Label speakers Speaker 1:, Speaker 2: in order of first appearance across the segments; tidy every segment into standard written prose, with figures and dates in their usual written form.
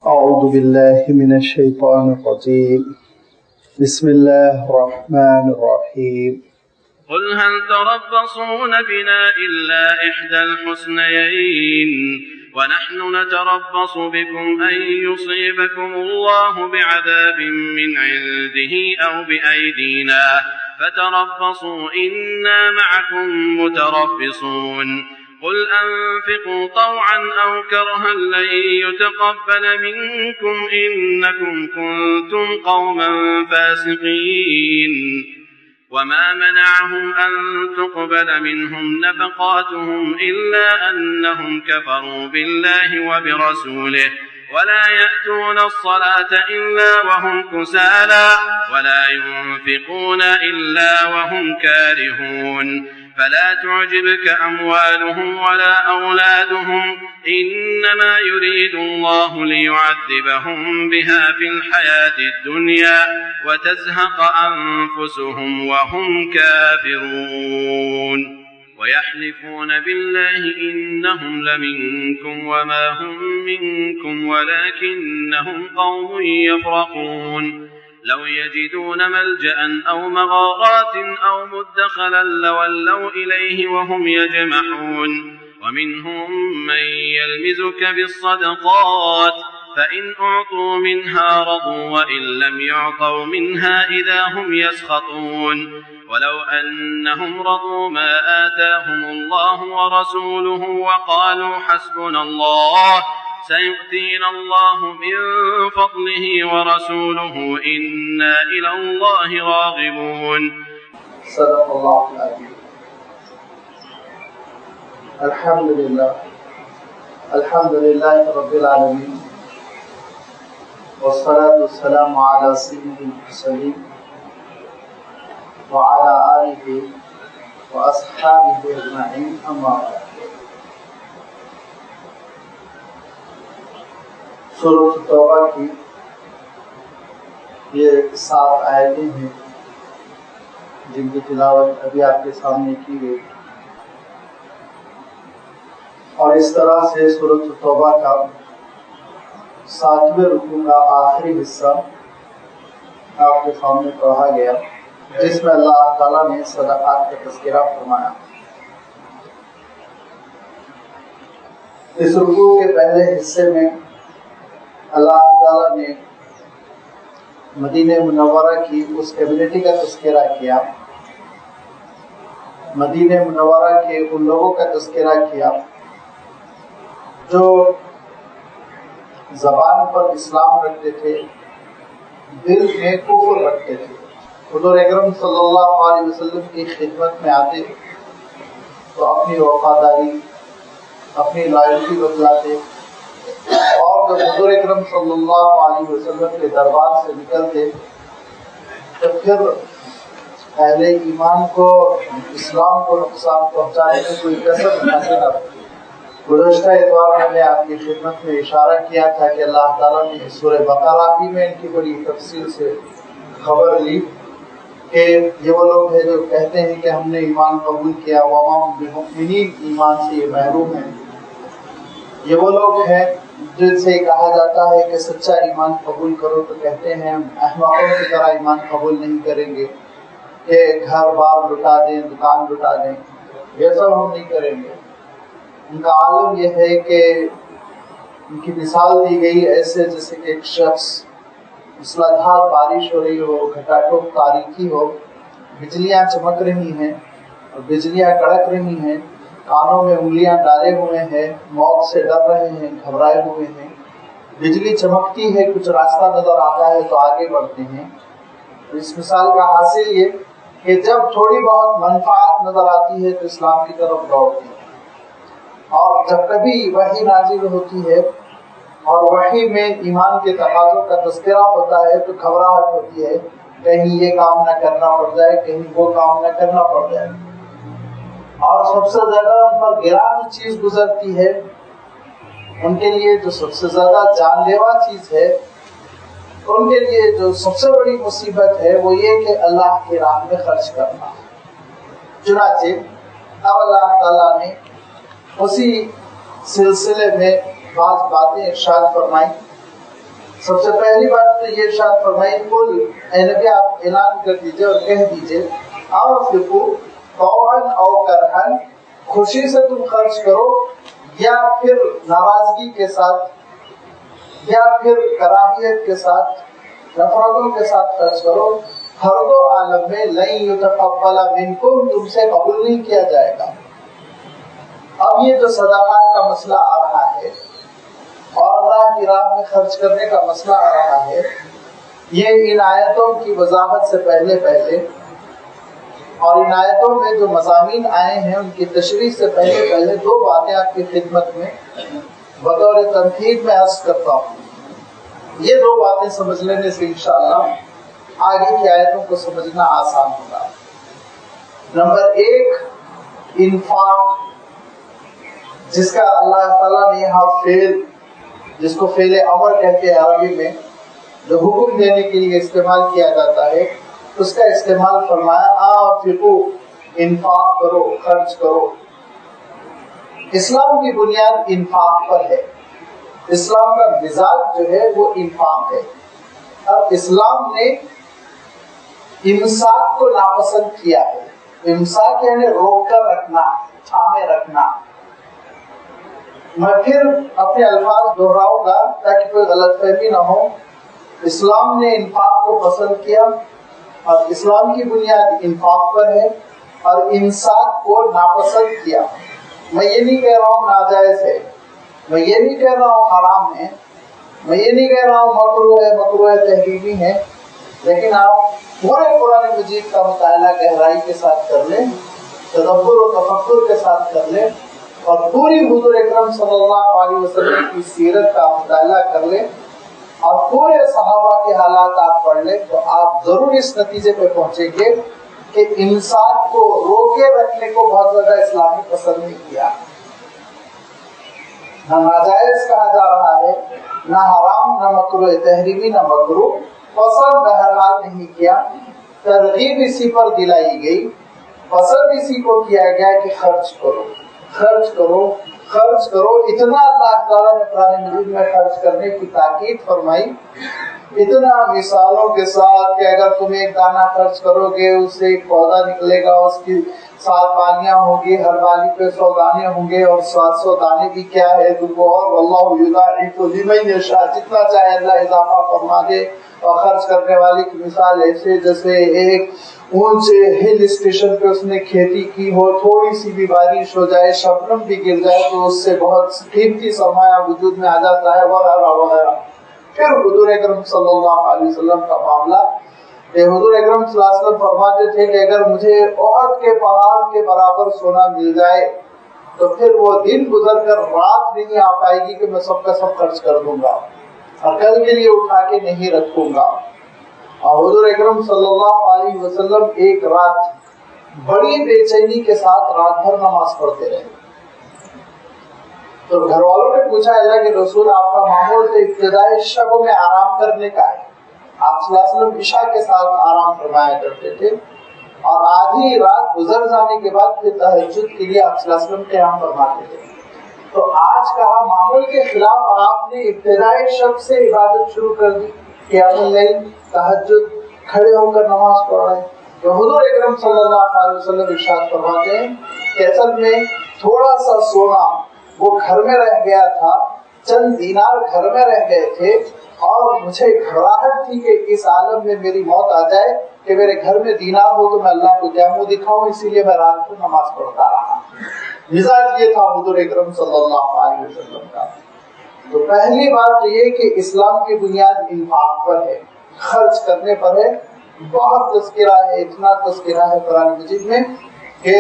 Speaker 1: أعوذ بالله من الشيطان الرجيم بسم الله الرحمن الرحيم
Speaker 2: قل هل تربصون بنا إلا إحدى الحسنيين ونحن نتربص بكم أن يصيبكم الله بعذاب من عنده أو بأيدينا فتربصوا إنا معكم متربصون قل أنفقوا طوعا أو كرها لن يتقبل منكم إنكم كنتم قوما فاسقين وما منعهم أن تقبل منهم نفقاتهم إلا أنهم كفروا بالله وبرسوله ولا يأتون الصلاة إلا وهم كسالى ولا ينفقون إلا وهم كارهون فلا تعجبك أموالهم ولا أولادهم إنما يريد الله ليعذبهم بها في الحياة الدنيا وتزهق أنفسهم وهم كافرون ويحلفون بالله إنهم لمنكم وما هم منكم ولكنهم قوم يفرقون لو يجدون ملجأ أو مغارات أو مدخلا لولوا إليه وهم يجمحون ومنهم من يلمزك بالصدقات فإن أعطوا منها رضوا وإن لم يعطوا منها إذا هم يسخطون ولو أنهم رضوا ما آتاهم الله ورسوله وقالوا حسبنا الله سيؤتينا الله من فضله ورسوله إنا إلى الله راغبون
Speaker 1: صدق الله العظيم. الحمد لله رب العالمين والصلاة والسلام على سيد المرسلين وعلى آله وأصحابه أجمعين أما بعد. سورۃ توبہ کی یہ 7 آیتیں ہیں جن کی تلاوت ابھی آپ کے سامنے کی گئی، اور اس طرح سے سورۃ توبہ کا 7ویں رکوع کا آخری حصہ آپ کے سامنے پڑھا گیا، جس میں اللہ تعالیٰ نے صدقات کا تذکرہ فرمایا۔ اس رکوع کے پہلے حصے میں اللہ تعالیٰ نے مدینہ منورہ کی اس کمیونٹی کا تذکرہ کیا، مدینہ منورہ کے ان لوگوں کا تذکرہ کیا جو زبان پر اسلام رکھتے تھے، دل میں کفر رکھتے تھے، حضور اکرم صلی اللہ علیہ وسلم کی خدمت میں آتے تو اپنی وفاداری، اپنی لائلٹی بتلاتے، اور جب حضور اکرم صلی اللہ علیہ وسلم کے دربار سے نکلتے تو پھر اہل ایمان کو، اسلام کو نقصان پہنچانے میں کوئی کسر نہ کرنا۔ گزشتہ اتوار میں نے آپ کی خدمت میں اشارہ کیا تھا کہ اللہ تعالیٰ نے سورہ بقرہ بھی میں ان کی بڑی تفصیل سے خبر لی کہ یہ وہ لوگ ہیں جو کہتے ہیں کہ ہم نے ایمان قبول کیا، وما هم بمؤمنین، ایمان سے یہ محروم ہیں۔ یہ وہ لوگ ہیں جن سے کہا جاتا ہے کہ سچا ایمان قبول کرو تو کہتے ہیں ہم احمقوں کی طرح ایمان قبول نہیں کریں گے کہ گھر بار لٹا دیں، دکان لٹا دیں، یہ سب ہم نہیں کریں گے۔ ان کا عالم یہ ہے کہ ان کی مثال دی گئی ایسے جیسے کہ ایک شخص، موسلا دھار بارش ہو رہی ہو، گھٹاٹوپ تاریکی ہو، بجلیاں چمک رہی ہیں اور بجلیاں کڑک رہی ہیں، کانوں میں انگلیاں ڈالے ہوئے ہیں، موت سے ڈر رہے ہیں، گھبرائے ہوئے ہیں، بجلی چمکتی ہے، کچھ راستہ نظر آتا ہے تو آگے بڑھتے ہیں۔ اس مثال کا حاصل یہ کہ جب تھوڑی بہت منفعت نظر آتی ہے تو اسلام کی طرف دوڑتے ہیں، اور جب کبھی وحی نازل ہوتی ہے اور وحی میں ایمان کے تقاضوں کا تذکرہ ہوتا ہے تو گھبراہٹ ہوتی ہے، کہیں یہ کام نہ کرنا پڑ جائے، کہیں وہ کام نہ کرنا پڑ جائے۔ اور سب سے زیادہ ان پر گرانی چیز گزرتی ہے، ان کے لیے جو سب سے زیادہ جان لیوا چیز ہے، ان کے لیے جو سب سے بڑی مصیبت ہے وہ یہ کہ اللہ کی راہ میں خرچ کرنا۔ چنانچہ اب اللہ تعالیٰ نے اسی سلسلے میں بعض باتیں ارشاد فرمائیں سب سے پہلی بات تو یہ ارشاد فرمائی، قل اے نبی آپ اعلان کر دیجئے اور کہہ دیجئے، انفقوا طوعا او کرہا، خوشی سے تم خرچ کرو یا پھر ناراضگی کے ساتھ یا پھر کراہیت کے ساتھ، نفرتوں کے ساتھ خرچ کرو، ہر دو عالم میں لن یتقبل منکم، تم سے قبول نہیں کیا جائے گا۔ اب یہ جو صدقات کا مسئلہ آ رہا ہے اور اللہ کی راہ میں خرچ کرنے کا مسئلہ آ رہا ہے، یہ ان آیتوں کی وضاحت سے پہلے اور ان آیتوں میں جو مضامین آئے ہیں ان کی تشریح سے پہلے دو باتیں آپ کی خدمت میں بطور تنقید میں عرض کرتا ہوں۔ یہ دو باتیں سمجھ لینے سے انشاءاللہ آگے کی آیتوں کو سمجھنا آسان ہوگا۔ نمبر ایک، انفاق، جس کا اللہ تعالیٰ نے یہاں فعل، جس کو فعل امر کہتے ہیں عربی میں، جو حکم دینے کے لیے استعمال کیا جاتا ہے، اس کا استعمال فرمایا، انفقوا، انفاق کرو، خرچ کرو۔ اسلام کی بنیاد انفاق پر ہے، اسلام کا مزاج جو ہے وہ انفاق ہے۔ اب اسلام نے امساک کو ناپسند کیا ہے۔ امساک یعنی روک کر رکھنا، تھامے رکھنا۔ میں پھر اپنے الفاظ دہراؤں گا تاکہ کوئی غلط فہمی نہ ہو۔ اسلام نے انفاق کو پسند کیا اور اسلام کی بنیاد انفاق پر ہے، اور امساک کو ناپسند کیا۔ میں یہ نہیں کہہ رہا ہوں ناجائز ہے، میں یہ نہیں کہہ رہا ہوں حرام ہے، میں یہ نہیں کہہ رہا ہوں مکروہ تحریمی ہے، لیکن آپ پورے قرآن مجید کا مطالعہ گہرائی کے ساتھ کر لیں، تدبر و تفکر کے ساتھ کر لیں، اور پوری حضور اکرم صلی اللہ علیہ وسلم کی سیرت کا مطالعہ کر لیں اور پورے صحابہ کے حالات آپ پڑھ لیں، تو آپ ضرور اس نتیجے پہ پہنچیں گے کہ انسان کو روکے رکھنے کو بہت زیادہ اسلام نے پسند نہیں کیا۔ نہ ناجائز کہا جا رہا ہے، نہ حرام، نہ مکروہ تحریمی، نہ مکروہ، پسند بہرحال نہیں کیا۔ ترغیب اسی پر دلائی گئی، پسند اسی کو کیا گیا کہ خرچ کرو، خرچ کرو، خرچ کرو۔ اتنا اللہ تعالیٰ نے قرآن مجید میں خرچ کرنے کی تاکید فرمائی، اتنا مثالوں کے ساتھ کہ اگر تم ایک دانہ خرچ کرو گے اس سے ایک پودا نکلے گا، اس کی 7 بالیاں ہوں گی، ہر بالی پہ 100 دانے ہوں گے، اور 700 دانے بھی کیا ہے تم کو، اور واللہ یضاعف لمن یشاء، جتنا چاہے اللہ اضافہ فرما دے۔ اور خرچ کرنے والے کی مثال ایسے جیسے ایک اونچے ہل اسٹیشن پہ اس نے کھیتی کی ہو، تھوڑی سی بھی بارش ہو جائے، شبنم بھی گر جائے تو اس سے بہت قیمتی سرمایہ وجود میں آ جاتا ہے، وغیرہ وغیرہ۔ پھر حضور اکرم صلی اللہ علیہ وسلم کا معاملہ، حضور اکرم صلی اللہ علیہ وسلم فرماتے تھے کہ اگر مجھے احد کے پہاڑ کے برابر سونا مل جائے تو پھر وہ دن گزر کر رات نہیں آ پائے گی کہ میں سب کا سب خرچ کر دوں گا اور کل کے لیے اٹھا کے نہیں رکھوں گا۔ اور حضور اکرم صلی اللہ علیہ وسلم ایک رات بڑی بے چینی کے ساتھ رات بھر نماز پڑھتے رہے۔ تو گھر والوں نے پوچھا، اللہ کے رسول آپ کا معمول تو ابتدائی شب میں آرام کرنے کا ہے، آپ صلی اللہ علیہ وسلم عشاء کے ساتھ آرام فرمایا کرتے تھے، اور آدھی رات گزر جانے کے بعد پھر تہجد کے لیے آپ صلی اللہ علیہ وسلم قیام فرماتے تھے۔ تو آج کہا معمول کے خلاف آپ نے ابتدائی شب سے عبادت شروع کر دی، قیام اللیل، تہجد، کھڑے ہو کر نماز پڑھ رہے ہیں۔ تو حضور اکرم صلی اللہ علیہ وسلم ارشاد فرماتے ہیں کہ اصل میں تھوڑا سا سونا وہ گھر میں رہ گیا تھا، چند دینار گھر میں رہ گئے تھے، اور مجھے گھبراہٹ تھی کہ اس عالم میں میری موت آ جائے کہ میرے گھر میں دینار ہو تو میں اللہ کو کیا منہ دکھاؤں، اسی لیے میں رات کو نماز پڑھتا رہا۔ مزاج یہ تھا حضور اکرم صلی اللہ علیہ وسلم کا۔ تو پہلی بات تو یہ کہ اسلام کی بنیاد انفاق پر ہے، خرچ کرنے پر ہے۔ بہت تذکرہ ہے، اتنا تذکرہ ہے قرآن مجید میں کہ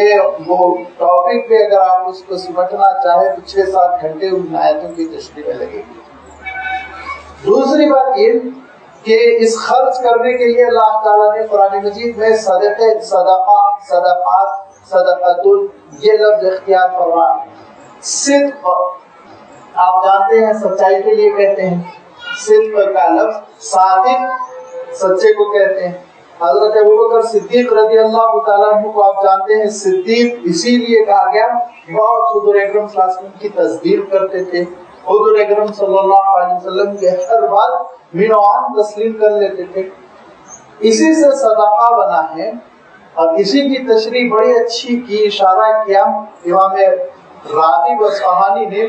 Speaker 1: وہ ٹاپک پہ اگر آپ اس کو سمجھنا چاہیں تو 6-7 گھنٹے ان آیتوں کی تشریح میں لگے گی۔ دوسری بات یہ کہ اس خرچ کرنے کے لیے اللہ تعالیٰ نے قرآن مجید میں صدقے، صدقات، صدقۃ یہ لفظ اختیار فرمایا۔ صدق آپ جانتے ہیں سچائی کے لیے کہتے ہیں، صدق کا لفظ صادق سچے کو کہتے ہیں۔ حضرت ابوبکر صدیق رضی اللہ تعالیٰ عنہ کو آپ جانتے ہیں صدیق اسی لیے کہا گیا، بہت حضور اکرم صلی اللہ علیہ وسلم کی تصدیق کرتے تھے، حضور اکرم صلی اللہ علیہ وسلم کے ہر بات مینوان تسلیم کر لیتے تھے. اسی سے صدقہ بنا ہے اور اسی کی تشریح بڑی اچھی کی، اشارہ کیا امام راغب اصفہانی نے،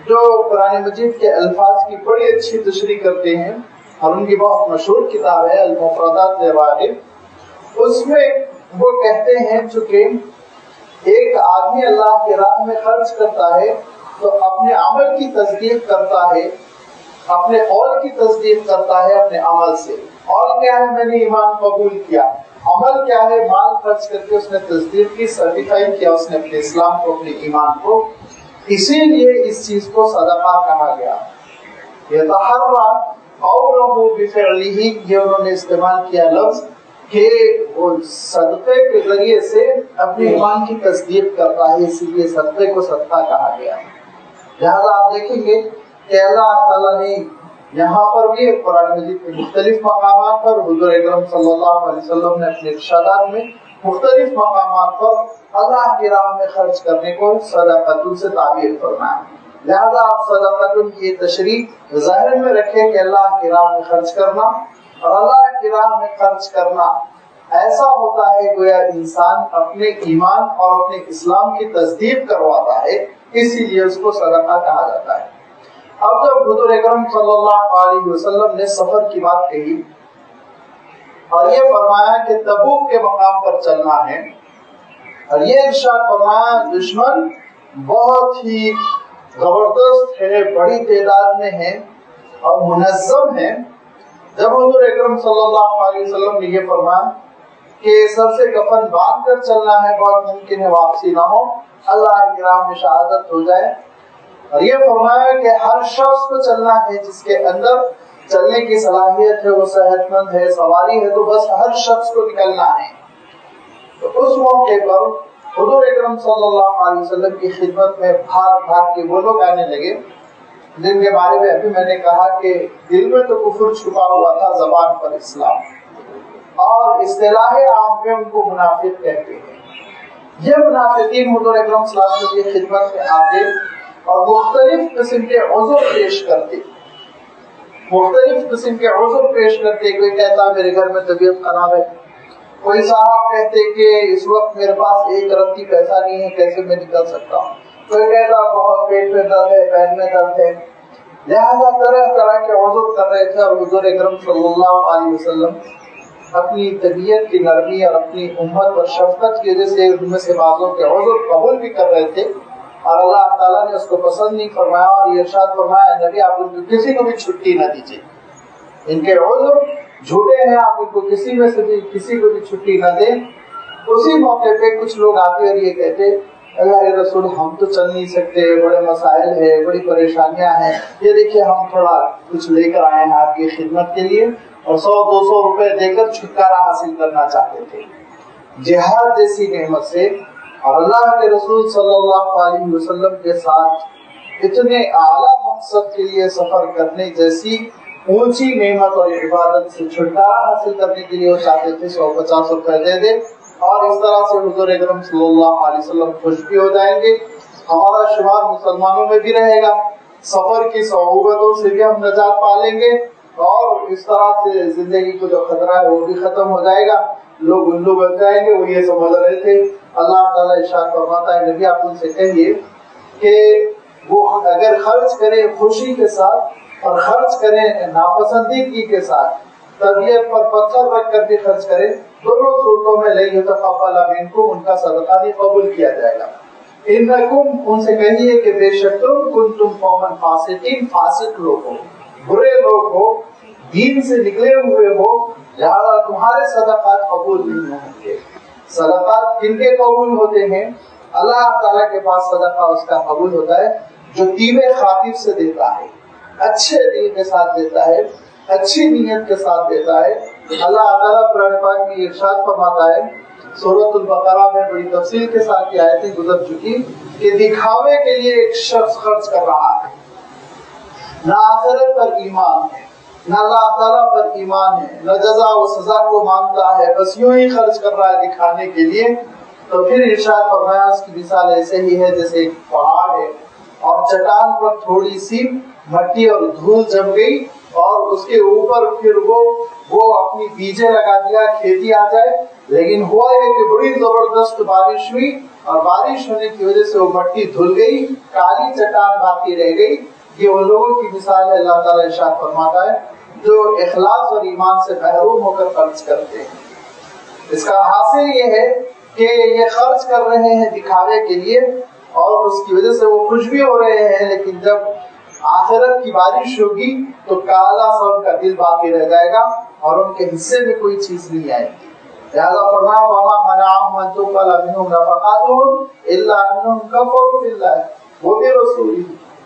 Speaker 1: جو قرآن مجید کے الفاظ کی بڑی اچھی تشریح کرتے ہیں اور ان کی بہت مشہور کتاب ہے المفردات راغب. اس میں وہ کہتے ہیں چونکہ ایک آدمی اللہ کی راہ میں خرچ کرتا ہے تو اپنے عمل کی تصدیق کرتا ہے، اپنے قول کی تصدیق کرتا ہے اپنے عمل سے. اور کیا ہے؟ میں نے ایمان قبول کیا. عمل کیا ہے؟ مال خرچ کر کے اس نے تصدیق کی، سرٹیفائی کیا اس نے اپنے اسلام کو، اپنے ایمان کو. اسی لیے اس چیز کو صدقہ کہا گیا. یتحرى قوله بفعله، یہ انہوں نے استعمال کیا لفظ کہ وہ صدقے کے ذریعے سے اپنے ایمان کی تصدیق کرتا ہے، اسی لیے صدقے کو صدقہ کہا گیا. لہذا آپ دیکھیں گے کہ اللہ تعالیٰ نے یہاں پر بھی قرآن مجید کے مختلف مقامات پر، حضور اکرم صلی اللہ علیہ وسلم نے اپنے ارشادات میں مختلف مقامات پر اللہ کی راہ میں خرچ کرنے کو صدقۃ سے تعبیر فرمایا. لہذا آپ صدقۃ کی تشریح ذہن میں رکھیں کہ اللہ کی راہ میں خرچ کرنا، اور اللہ کی راہ میں خرچ کرنا ایسا ہوتا ہے گویا انسان اپنے ایمان اور اپنے اسلام کی تصدیق کرواتا ہے، اسی لیے اس کو صدقہ کہا جاتا ہے. اب جب حضور اکرم صلی اللہ علیہ وسلم نے سفر کی بات کہی اور یہ فرمایا کہ تبوک کے مقام پر چلنا ہے، اور یہ ارشاد فرمایا دشمن بہت ہی زبردست ہے، بڑی تعداد میں ہے اور منظم ہے. جب حضور اکرم صلی اللہ علیہ وسلم نے یہ فرمایا کہ سر سے کفن باندھ کر چلنا ہے، بہت ممکن ہے واپسی نہ ہو، اللہ کی راہ میں شہادت ہو جائے، اور یہ فرمایا کہ ہر شخص کو چلنا ہے جس کے اندر چلنے کی صلاحیت ہے، وہ صحت مند ہے، سواری ہے، تو بس ہر شخص کو نکلنا ہے. تو اس موقع پر حضور اکرم صلی اللہ علیہ وسلم کی خدمت میں بھاگ بھاگ کے وہ لوگ آنے لگے جن کے بارے میں ابھی میں نے کہا کہ دل میں تو کفر چھپا ہوا تھا، زبان پر اسلام، اور اصطلاح عام میں ان کو منافق کہتے ہیں. یہ منافقین حضور اکرم صلی اللہ علیہ وسلم کی خدمت میں آتے اور مختلف قسم کے عذر پیش کرتے، مختلف قسم کے عذر پیش کرتے. کوئی کہتا میرے گھر میں طبیعت خراب ہے، کوئی صاحب کہتے کہ اس وقت میرے پاس ایک رتی پیسہ نہیں ہے، کیسے میں نکل سکتا ہوں. کوئی کہتا بہت پیٹ میں درد ہے، پیر میں درد ہے. لہذا طرح طرح کے عذر کر رہے تھے، اور حضور اکرم صلی اللہ علیہ وسلم اپنی طبیعت کی نرمی اور اپنی امت اور شفقت کی وجہ سے ان میں سے بعضوں کے عذر قبول بھی کر رہے تھے، اور اللہ تعالیٰ نے اس کو پسند نہیں فرمایا اور یہ ارشاد فرمایا نبی آپ ان کو کسی کو بھی چھٹی نہ دیجیے، ان کے عذر جھوٹے ہیں، آپ ان کو کسی میں سے بھی کسی کو بھی چھٹی نہ دیں. اسی موقع پہ کچھ لوگ آتے اور یہ کہتے اللہ کے رسول ہم تو چل نہیں سکتے، بڑے مسائل ہیں، بڑی پریشانیاں ہیں، یہ دیکھیے ہم تھوڑا کچھ لے کر آئے ہیں آپ کی خدمت کے لیے، اور 100-200 روپے دے کر چھٹکارا حاصل کرنا چاہتے تھے. جہاد جیسی نعمت سے اور اللہ کے رسول صلی اللہ علیہ وسلم کے ساتھ اتنے اعلیٰ مقصد کے لیے سفر کرنے جیسی اونچی نعمت اور عبادت سے چھٹکارا حاصل کرنے کے لیے وہ چاہتے تھے 150 روپے دے دے، اور اس طرح سے حضور اکرم صلی اللہ علیہ وسلم خوش بھی ہو جائیں گے، ہمارا شمار مسلمانوں میں بھی رہے گا، سفر کی صعوبتوں سے بھی ہم نجات پا لیں گے، اور اس طرح سے زندگی کو جو خطرہ ہے وہ بھی ختم ہو جائے گا، لوگ الو بن جائیں گے. وہ یہ سمجھ رہے تھے. اللہ تعالیٰ ارشاد فرماتا ہے نبی آپ ان سے کہیے کہ وہ اگر خرچ کریں خوشی کے ساتھ اور خرچ کریں ناپسندیدگی کے ساتھ، طبیعت پر پتھر رکھ کر بھی خرچ کریں، دونوں صورتوں میں لن یتقبل منکم، ان کا صدقہ نہیں قبول کیا جائے گا. انکم، ان سے کہیے کہ بے شک تم کنتم قوما فاسقین، فاسق لوگ ہو، برے لوگ ہو، دین سے نکلے ہوئے ہو، لہذا تمہارے صدقات قبول نہیں ہوں گے. صدقات کن کے قبول ہوتے ہیں؟ اللہ تعالیٰ کے پاس صدقہ اس کا قبول ہوتا ہے جو طیب خاطر سے دیتا ہے، اچھے دل کے ساتھ دیتا ہے، اچھی نیت کے ساتھ دیتا ہے. اللہ تعالیٰ قرآن پاک میں ارشاد فرماتا ہے، سورۃ البقرہ میں بڑی تفصیل کے ساتھ یہ آیتیں گزر چکی کہ دکھاوے کے لیے ایک شخص خرچ کر رہا ہے، نہ آخرت پر ایمان ہے، نہ اللہ تعالیٰ پر ایمان ہے، نہ جزا و سزا کو مانتا ہے، بس یوں ہی خرچ کر رہا ہے دکھانے کے لیے. تو پھر ارشاد فرمایا اس کی مثال ایسے ہی ہے جیسے ایک پہاڑ ہے، اور چٹان پر تھوڑی سی مٹی اور دھول جم گئی اور اس کے اوپر پھر وہ اپنی بیجیں لگا دیا کھیتی آ جائے. لیکن ہوا یہ کہ بڑی زبردست بارش ہوئی اور بارش ہونے کی وجہ سے وہ مٹی دھل گئی, کالی چٹان باقی رہ گئی. یہ ان لوگوں کی مثال ہے, اللہ تعالیٰ ارشاد فرماتا ہے, جو اخلاص اور ایمان سے محروم ہو کر خرچ کرتے ہیں. اس کا حاصل یہ ہے کہ یہ خرچ کر رہے ہیں دکھاوے کے لیے اور اس کی وجہ سے وہ خوش بھی ہو رہے ہیں, لیکن جب آخرت کی بارش ہوگی تو کالا سا ان کا دل باقی رہ جائے گا اور ان کے حصے میں کوئی چیز نہیں آئے گی. لہذا فرمایا وَمَا مَنَعَهُمْ أَن تُقْبَلَ مِنْهُمْ نَفَقَاتُهُمْ إِلَّا أَنَّهُمْ كَفَرُوا بِاللَّهِ وَبِرَسُولِهِ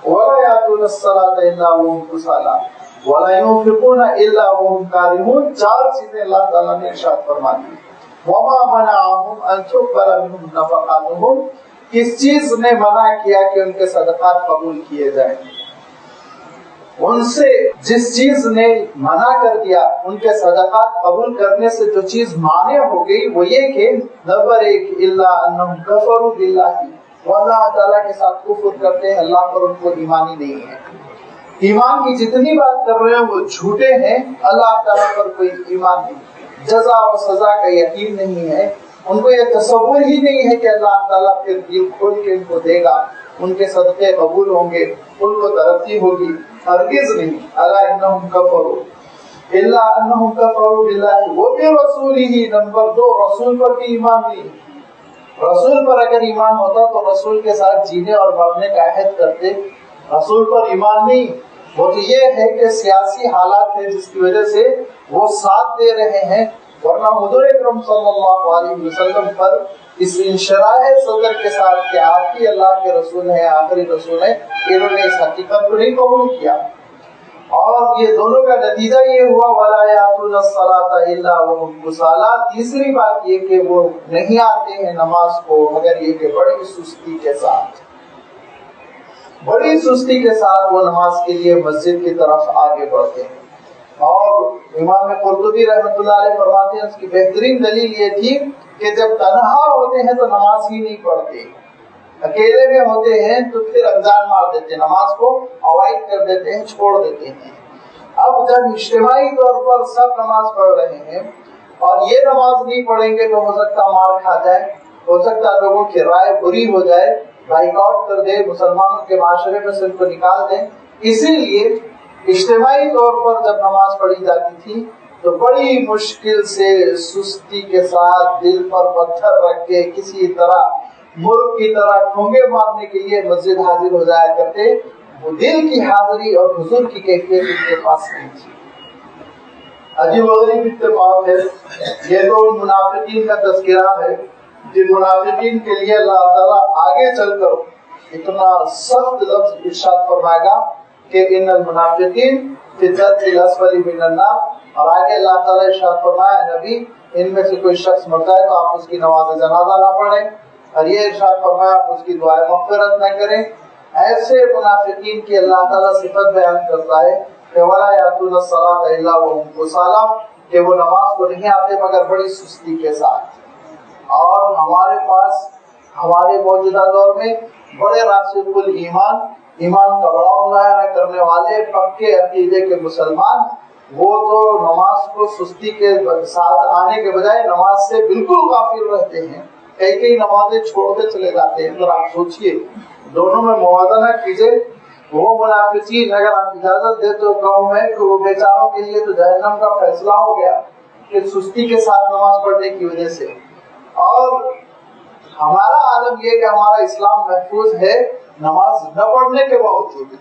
Speaker 1: وَلَا يَأْتُونَ الصَّلَاةَ إِلَّا وَهُمْ كُسَالَىٰ وَلَا يُنْفِقُونَ إِلَّا وَهُمْ كَارِهُونَ. 4 چیزیں اللہ تعالیٰ نے ارشاد فرما دی. وَمَا مَنَعَهُمْ أَن تُقْبَلَ مِنْهُمْ نَفَقَاتُهُمْ, کس چیز نے منع کیا کہ ان کے صدقات قبول کیے جائیں؟ ان سے جس چیز نے منع کر دیا ان کے صدقات قبول کرنے سے جو چیز مانع ہو گئی وہ یہ کہ نمبر 1 الا انہم کفروا باللہ, وہ اللہ تعالیٰ کے ساتھ کفر کرتے ہیں, اللہ پر ان کو ایمانی نہیں ہے. ایمان کی جتنی بات کر رہے ہیں وہ جھوٹے ہیں, اللہ تعالیٰ پر کوئی ایمان نہیں, جزا و سزا کا یقین نہیں ہے, ان کو یہ تصور ہی نہیں ہے کہ اللہ تعالیٰ پھر دل کھول کے ان کو دے گا, ان کے صدقے قبول ہوں گے, ان کو ترقی ہوگی, ہرگز نہیں. الا انہم کفروا الا انہم کفروا باللہ وبرسولہ. نمبر 2 رسول پر بھی ایمان نہیں. رسول پر اگر ایمان ہوتا تو رسول کے ساتھ جینے اور مرنے کا عہد کرتے. رسول پر ایمان نہیں, وہ تو یہ ہے کہ سیاسی حالات ہے جس کی وجہ سے وہ ساتھ دے رہے ہیں, ورنہ حضور اکرم صلی اللہ علیہ وسلم پر اس انشراح صدر کے ساتھ کہ آپ ہی اللہ کے رسول ہیں, آخری رسول ہیں, انہوں نے اس حقیقت کو نہیں قبول کیا. اور یہ دونوں کا نتیجہ یہ ہوا وَلَا يَأْتُونَ الصَّلَاةَ إِلَّا وَهُمْ كُسَالَىٰ. تیسری بات یہ کہ وہ نہیں آتے ہیں نماز کو مگر یہ کہ بڑی سستی کے ساتھ, بڑی سستی کے ساتھ وہ نماز کے لیے مسجد کی طرف آگے بڑھتے ہیں. اور امام قرطبی رحمۃ اللہ علیہ فرماتے ہیں اس کی بہترین دلیل یہ تھی کہ جب تنہا ہوتے ہیں تو نماز ہی نہیں پڑھتے, اکیلے میں ہوتے ہیں تو پھر انجان مار دیتے ہیں, نماز کو اوائڈ کر دیتے ہیں, چھوڑ دیتے ہیں. اب جب اجتماعی طور پر سب نماز پڑھ رہے ہیں اور یہ نماز نہیں پڑھیں گے تو ہو سکتا مار کھا جائے, ہو سکتا لوگوں کی رائے بری ہو جائے, بائیکاٹ کر دے, مسلمانوں کے معاشرے میں سے ان کو نکال دیں. اسی لیے اجتماعی طور پر جب نماز پڑھی جاتی تھی تو بڑی مشکل سے سستی کے ساتھ دل پر پتھر رکھ کے کسی طرح ملک کی طرح ٹھونگے مارنے کے لیے مسجد حاضر ہو جایا کرتے. وہ دل کی حاضری اور حضور کی کیفیت ان کے پاس نہیں تھی. عجیب و غریب اتفاق ہے, یہ تو ان منافقین کا تذکرہ ہے جن منافقین کے لیے اللہ تعالیٰ آگے چل کر اتنا سخت لفظ ارشاد فرمائے گا کہ ان المنافقین فی الدرک الاسفل من النار. اور آگے اللہ تعالیٰ ارشاد فرمایا نبی ان میں سے کوئی شخص مر جائے تو آپ اس کی نماز جنازہ نہ پڑھیں, اور یہ ارشاد فرمایا آپ اس کی دعائے مغفرت نہ کریں. ایسے منافقین کی اللہ تعالیٰ صفت بیان کرتا ہے کہ وَلَا يَأْتُونَ الصَّلَاةَ إِلَّا وَهُمْ كُسَالَىٰ, کہ وہ نماز کو نہیں آتے مگر بڑی سستی کے ساتھ. اور ہمارے پاس ہمارے موجودہ دور میں بڑے راسخ الایمان, ایمان کا بڑا مظاہرہ کرنے والے پکے عقیدے کے مسلمان, وہ تو نماز کو سستی کے ساتھ آنے کے بجائے نماز سے بالکل غافل رہتے ہیں, کئی نمازیں چھوڑتے چلے جاتے ہیں. ذرا آپ سوچئے, دونوں میں موازنہ کیجئے. وہ منافقین اگر آپ اجازت دے تو کہوں میں کہ وہ بیچاروں کے لیے تو جہنم کا فیصلہ ہو گیا کہ سستی کے ساتھ نماز پڑھنے کی وجہ سے. اور ہمارا عالم یہ کہ ہمارا اسلام محفوظ ہے نماز نہ پڑھنے کے باوجود,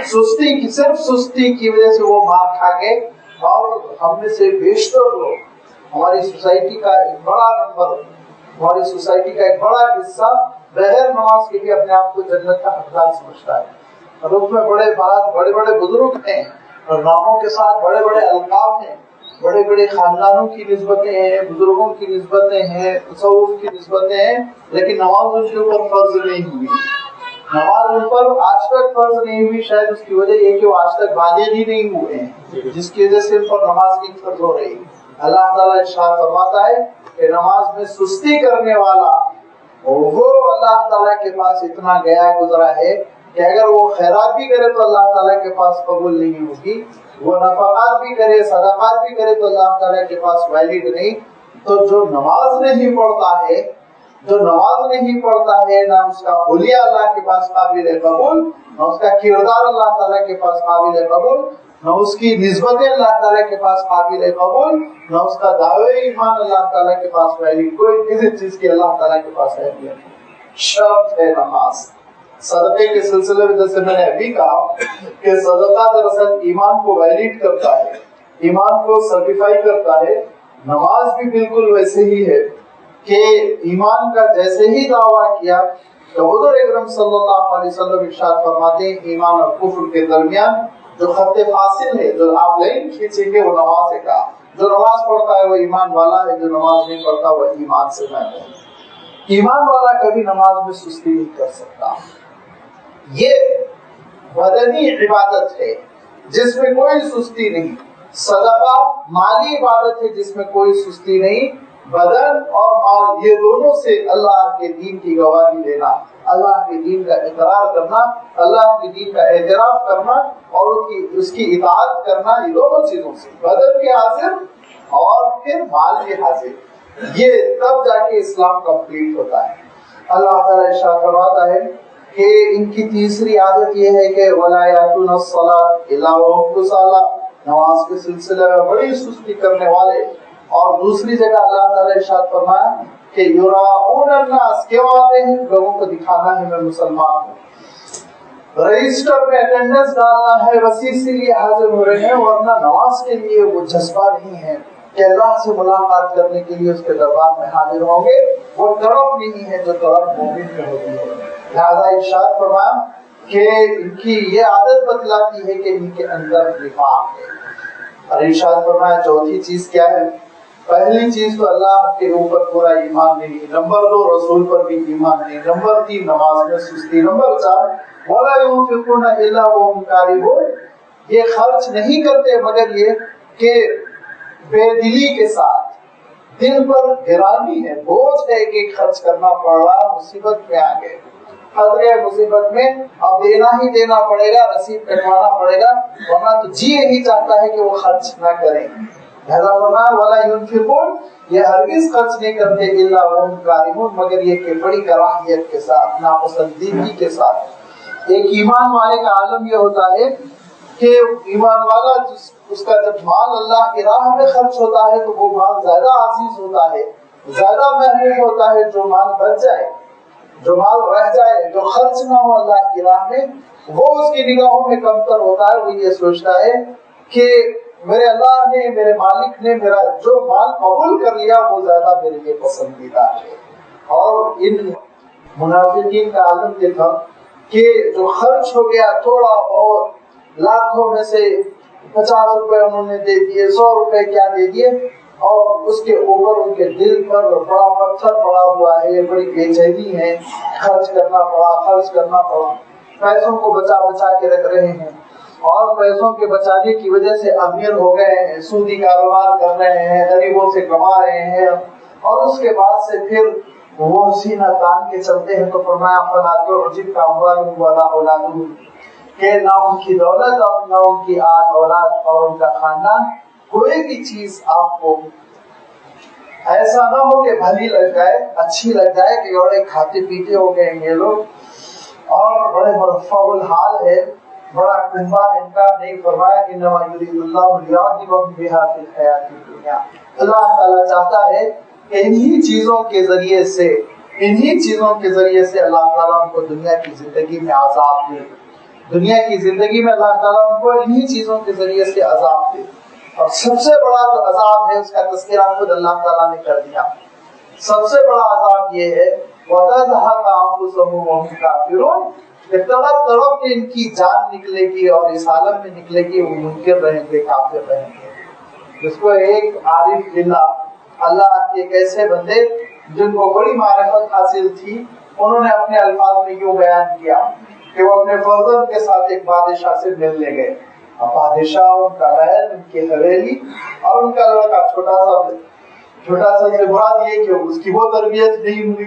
Speaker 1: سستی کی صرف سستی کی وجہ سے وہ مار کھا گئے. اور ہم میں سے بیشتر لوگ, ہماری سوسائٹی کا ایک بڑا نمبر, ہماری سوسائٹی کا ایک بڑا حصہ بغیر نماز کے بھی اپنے آپ کو جنت کا حقدار سمجھتا ہے. اور اس میں بڑے بڑے بزرگ ہیں اور ناموں کے ساتھ بڑے بڑے القاب ہیں, بڑے بڑے خاندانوں کی نسبتیں ہیں, بزرگوں کی نسبتیں ہیں, تصوف کی نسبتیں ہیں, لیکن نماز ان کے اوپر فرض نہیں ہوئی. نماز ان پر آج تک فرض نہیں ہوئی. شاید اس کی وجہ یہ کہ وہ آج تک بالغ ہی نہیں ہوئے ہیں, جس کی وجہ سے ان پر نماز کی فرض ہو رہی. اللہ تعالیٰ ارشاد فرماتا ہے کہ نماز میں سستی کرنے والا وہ اللہ تعالیٰ کے پاس اتنا گیا گزرا ہے کہ اگر وہ خیرات بھی کرے تو اللہ تعالیٰ کے پاس قبول نہیں ہوگی، وہ نفقات بھی کرے، صدقات بھی کرے تو اللہ تعالیٰ کے پاس ویلڈ نہیں۔ تو جو نماز نہیں پڑھتا ہے، جو نماز نہیں پڑھتا ہے، نہ اس کا حلیہ اللہ کے پاس قابل قبول، نہ اس کا کردار اللہ تعالیٰ کے پاس قابل قبول، نہ اس کی نسبتیں اللہ تعالیٰ کے پاس قابل قبول، نہ اس کا دعوی ایمان اللہ تعالیٰ کے پاس ویلڈ، کوئی کسی چیز کی اللہ تعالیٰ کے پاس ہے نہیں۔ شرط ہے نماز۔ صدقے کے سلسلے میں جیسے میں نے ابھی کہا کہ صدقہ دراصل ایمان کو ویلڈ کرتا ہے، ایمان کو سرٹیفائی کرتا ہے۔ نماز بھی بالکل ویسے ہی ہے کہ ایمان کا جیسے ہی دعویٰ کیا تو حضور اکرم صلی اللہ علیہ وسلم ارشاد فرماتے ہیں ایمان اور کفر کے درمیان جو خط فاصل ہے، جو آپ لائن کھینچیں گے، وہ نماز ہے۔ کا جو نماز پڑھتا ہے وہ ایمان والا ہے، جو نماز نہیں پڑھتا وہ ایمان سے محروم ہے۔ ایمان والا کبھی نماز میں سستی نہیں کر سکتا۔ یہ بدنی عبادت ہے جس میں کوئی سستی نہیں، صدقہ مالی عبادت ہے جس میں کوئی سستی نہیں۔ بدن اور مال یہ دونوں سے اللہ کے دین کی گواہی دینا، اللہ کے دین کا اقرار کرنا، اللہ کے دین کا اعتراف کرنا اور اس کی اطاعت کرنا، یہ دونوں چیزوں سے بدن کے حاضر اور پھر مال کے حاضر، یہ تب جا کے اسلام کمپلیٹ ہوتا ہے۔ اللہ تعالیٰ ارشاد فرماتا ہے کہ ان کی تیسری عادت یہ ہے کہ وَلَا يَأْتُونَ الصَّلَاةَ إِلَّا وَهُمْ كُسَالَىٰ، نماز کے سلسلے میں بڑی سستی کرنے والے۔ اور دوسری جگہ اللہ تعالیٰ ارشاد فرمایا کہ یراؤون الناس، کیوں آتے ہیں؟ لوگوں کو دکھانا ہے میں مسلمان ہوں، رجسٹر میں اٹینڈنس ڈالنا ہے، بس اسی لیے حاضر ہو رہے ہیں، ورنہ نماز کے لیے وہ جذبہ نہیں ہے کہ اللہ سے ملاقات کرنے کے لیے اس کے دربار میں حاضر ہوں گے، وہ تڑپ نہیں ہے جو تڑپ مومن میں ہوتی ہے۔ لہذا ارشاد فرمایا کہ ان کی یہ عادت بتلاتی ہے کہ ان کے اندر نفاق ہے۔ اور ارشاد فرمایا چوتھی چیز کیا ہے؟ پہلی چیز تو اللہ کے اوپر پورا ایمان نہیں، نمبر 2 رسول پر بھی ایمان نہیں، نمبر 3 نماز میں سستی، نمبر 4 وَلَا يُنْفِقُونَ إِلَّا وَهُمْ كَارِهُونَ، یہ خرچ نہیں کرتے مگر یہ کہ بے دلی کے ساتھ، دل پر گرانی ہے، بوجھ ہے کہ خرچ کرنا پڑ رہا، مصیبت میں آ گئے، پھنس گئے مصیبت میں، اب دینا ہی دینا پڑے گا، رسید کٹوانا پڑے گا، ورنہ تو جی یہی چاہتا ہے کہ وہ خرچ نہ کریں۔ لہذا فرمایا وَلَا يُنْفِقُونَ، یہ ہرگز خرچ نہیں کرتے إِلَّا وَهُمْ كَارِهُونَ، مگر یہ کہ بڑی کراہیت کے ساتھ، ناپسندیدگی کے ساتھ۔ ایک ایمان والے کا عالم یہ ہوتا ہے کہ ایمان والا اس کا جب مال اللہ کی راہ میں خرچ ہوتا ہے تو وہ مال زیادہ عزیز ہوتا ہے، زیادہ محبوب ہوتا ہے۔ جو مال بچ جائے، جو مال رہ جائے، جو خرچ نہ ہو اللہ کی راہ میں، وہ اس کی نگاہوں میں کمتر ہوتا ہے۔ وہ یہ سوچتا ہے کہ میرے اللہ نے، میرے مالک نے میرا جو مال قبول کر لیا وہ زیادہ میرے لیے پسندیدہ ہے۔ اور ان منافقین کا عالم یہ تھا کہ جو خرچ ہو گیا تھوڑا بہت، لاکھوں میں سے 50 روپے انہوں نے دے دیے، 100 روپے کیا دے دیے، اور اس کے اوپر ان کے دل پر بڑا پتھر پڑا ہوا ہے، بڑی بے چینی ہے، خرچ کرنا پڑا، پیسوں کو بچا بچا کے رکھ رہے ہیں، اور پیسوں کے بچانے کی وجہ سے امیر ہو گئے ہیں، سودی کاروبار کر رہے ہیں، غریبوں سے کما رہے ہیں، اور اس کے بعد سے پھر وہ سینہ تان کے چلتے ہیں۔ تو فرمایا فَلَا تُعْجِبْكَ أَمْوَالُهُمْ وَلَا أَوْلَادُهُمْ، کہ نہ ان کی دولت اور نہ ان کی آل اولاد اور ان کا خاندان، کوئی بھی چیز آپ کو ایسا نہ ہو کہ بھلی لگ جائے، اچھی لگ جائے کہ بڑے کھاتے پیتے ہو گئے یہ لوگ اور بڑے مرفع الحال ہے، بڑا کنبا ان کا۔ نہیں، فرمایا انما یرید اللہ لیعذبہم بہا فی الحیاۃ الدنیا، اللہ تعالیٰ چاہتا ہے کہ انہی چیزوں کے ذریعے سے اللہ تعالیٰ ان کو دنیا کی زندگی میں عذاب دے، دنیا کی زندگی میں اللہ تعالیٰ ان کو انہی چیزوں کے ذریعے سے عذاب دے۔ اور سب سے بڑا جو عذاب ہے اس کا تذکرہ خود اللہ تعالیٰ نے کر دیا۔ سب سے بڑا عذاب یہ ہے وَتَذْهَبَ أَنفُسُهُمْ وَهُمْ كَافِرُونَ، کہ تڑپ کے ان کی جان نکلے گی اور اس عالم میں نکلے گی، وہ منکر رہیں گے، کافر رہیں گے۔ جس کو ایک عارف باللہ، اللہ کے ایک ایسے بندے جن کو بڑی معرفت حاصل تھی، انہوں نے اپنے الفاظ میں یوں بیان کیا کہ وہ اپنے فرزند کے ساتھ ایک بادشاہ سے ملنے گئے۔ اب بادشاہ، ان کا محل، ان کی حویلی اور ان کا لڑکا چھوٹا سا سے مراد یہ کہ اس کی وہ تربیت نہیں ہوئی،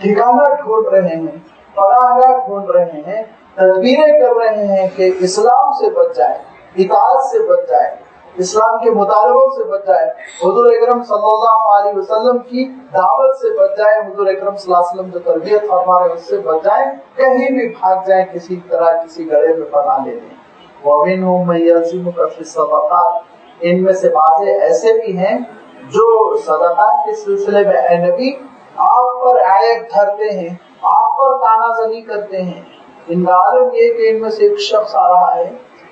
Speaker 1: ٹھکانہ ڈھونڈ رہے ہیں، پناہگاہ ڈھونڈ رہے ہیں، تدبیریں کر رہے ہیں کہ اسلام سے بچ جائے، اطاعت سے بچ جائے، اسلام کے مطالبوں سے بچ جائے، حضور اکرم صلی اللہ علیہ وسلم کی دعوت سے بچ جائے، حضور اکرم صلی اللہ علیہ وسلم جو تربیت فرما رہے ہیں اس سے بچ جائیں، کہیں بھی بھاگ جائیں، کسی طرح کسی گڑھے میں پناہ لے لیں۔ وَمِنْهُمْ مَن يَلْزِمُكَ فِي الصَّدَقَاتِ، ان میں سے بعض ایسے بھی ہیں جو صدقات کے سلسلے میں اے نبی آپ پر عیب دھرتے ہیں، آپ پر طعنہ زنی کرتے ہیں۔ ان کا عالم یہ کہ ان میں سے ایک شخص آ رہا ہے،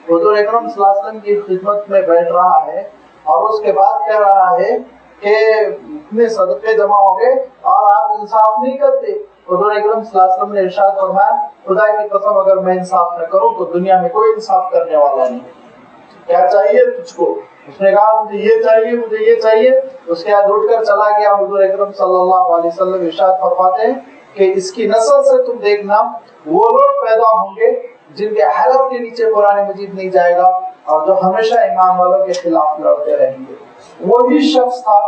Speaker 1: حضور اکرم صلی اللہ علیہ وسلم کی خدمت میں بیٹھ رہا ہے اور اس کے بعد کہہ رہا ہے کہ اتنے صدقے جمع ہو گئے اور آپ انصاف نہیں کرتے۔ حضور اکرم صلی اللہ علیہ وسلم نے ارشاد فرمایا خدا کی قسم اگر میں انصاف نہ کروں تو دنیا میں کوئی انصاف کرنے والا نہیں۔ کیا چاہیے تجھ کو؟ اس نے کہا مجھے یہ چاہیے، مجھے یہ چاہیے۔ اس کے بعد اٹھ کر چلا گیا۔ حضور اکرم صلی اللہ علیہ وسلم ارشاد فرماتے ہیں کہ اس کی نسل سے تم دیکھنا وہ لوگ پیدا ہوں گے جن کے حلق کے نیچے قرآن مجید نہیں جائے گا اور جو ہمیشہ ایمان والوں کے خلاف لڑتے رہیں گے۔ وہی شخص تھا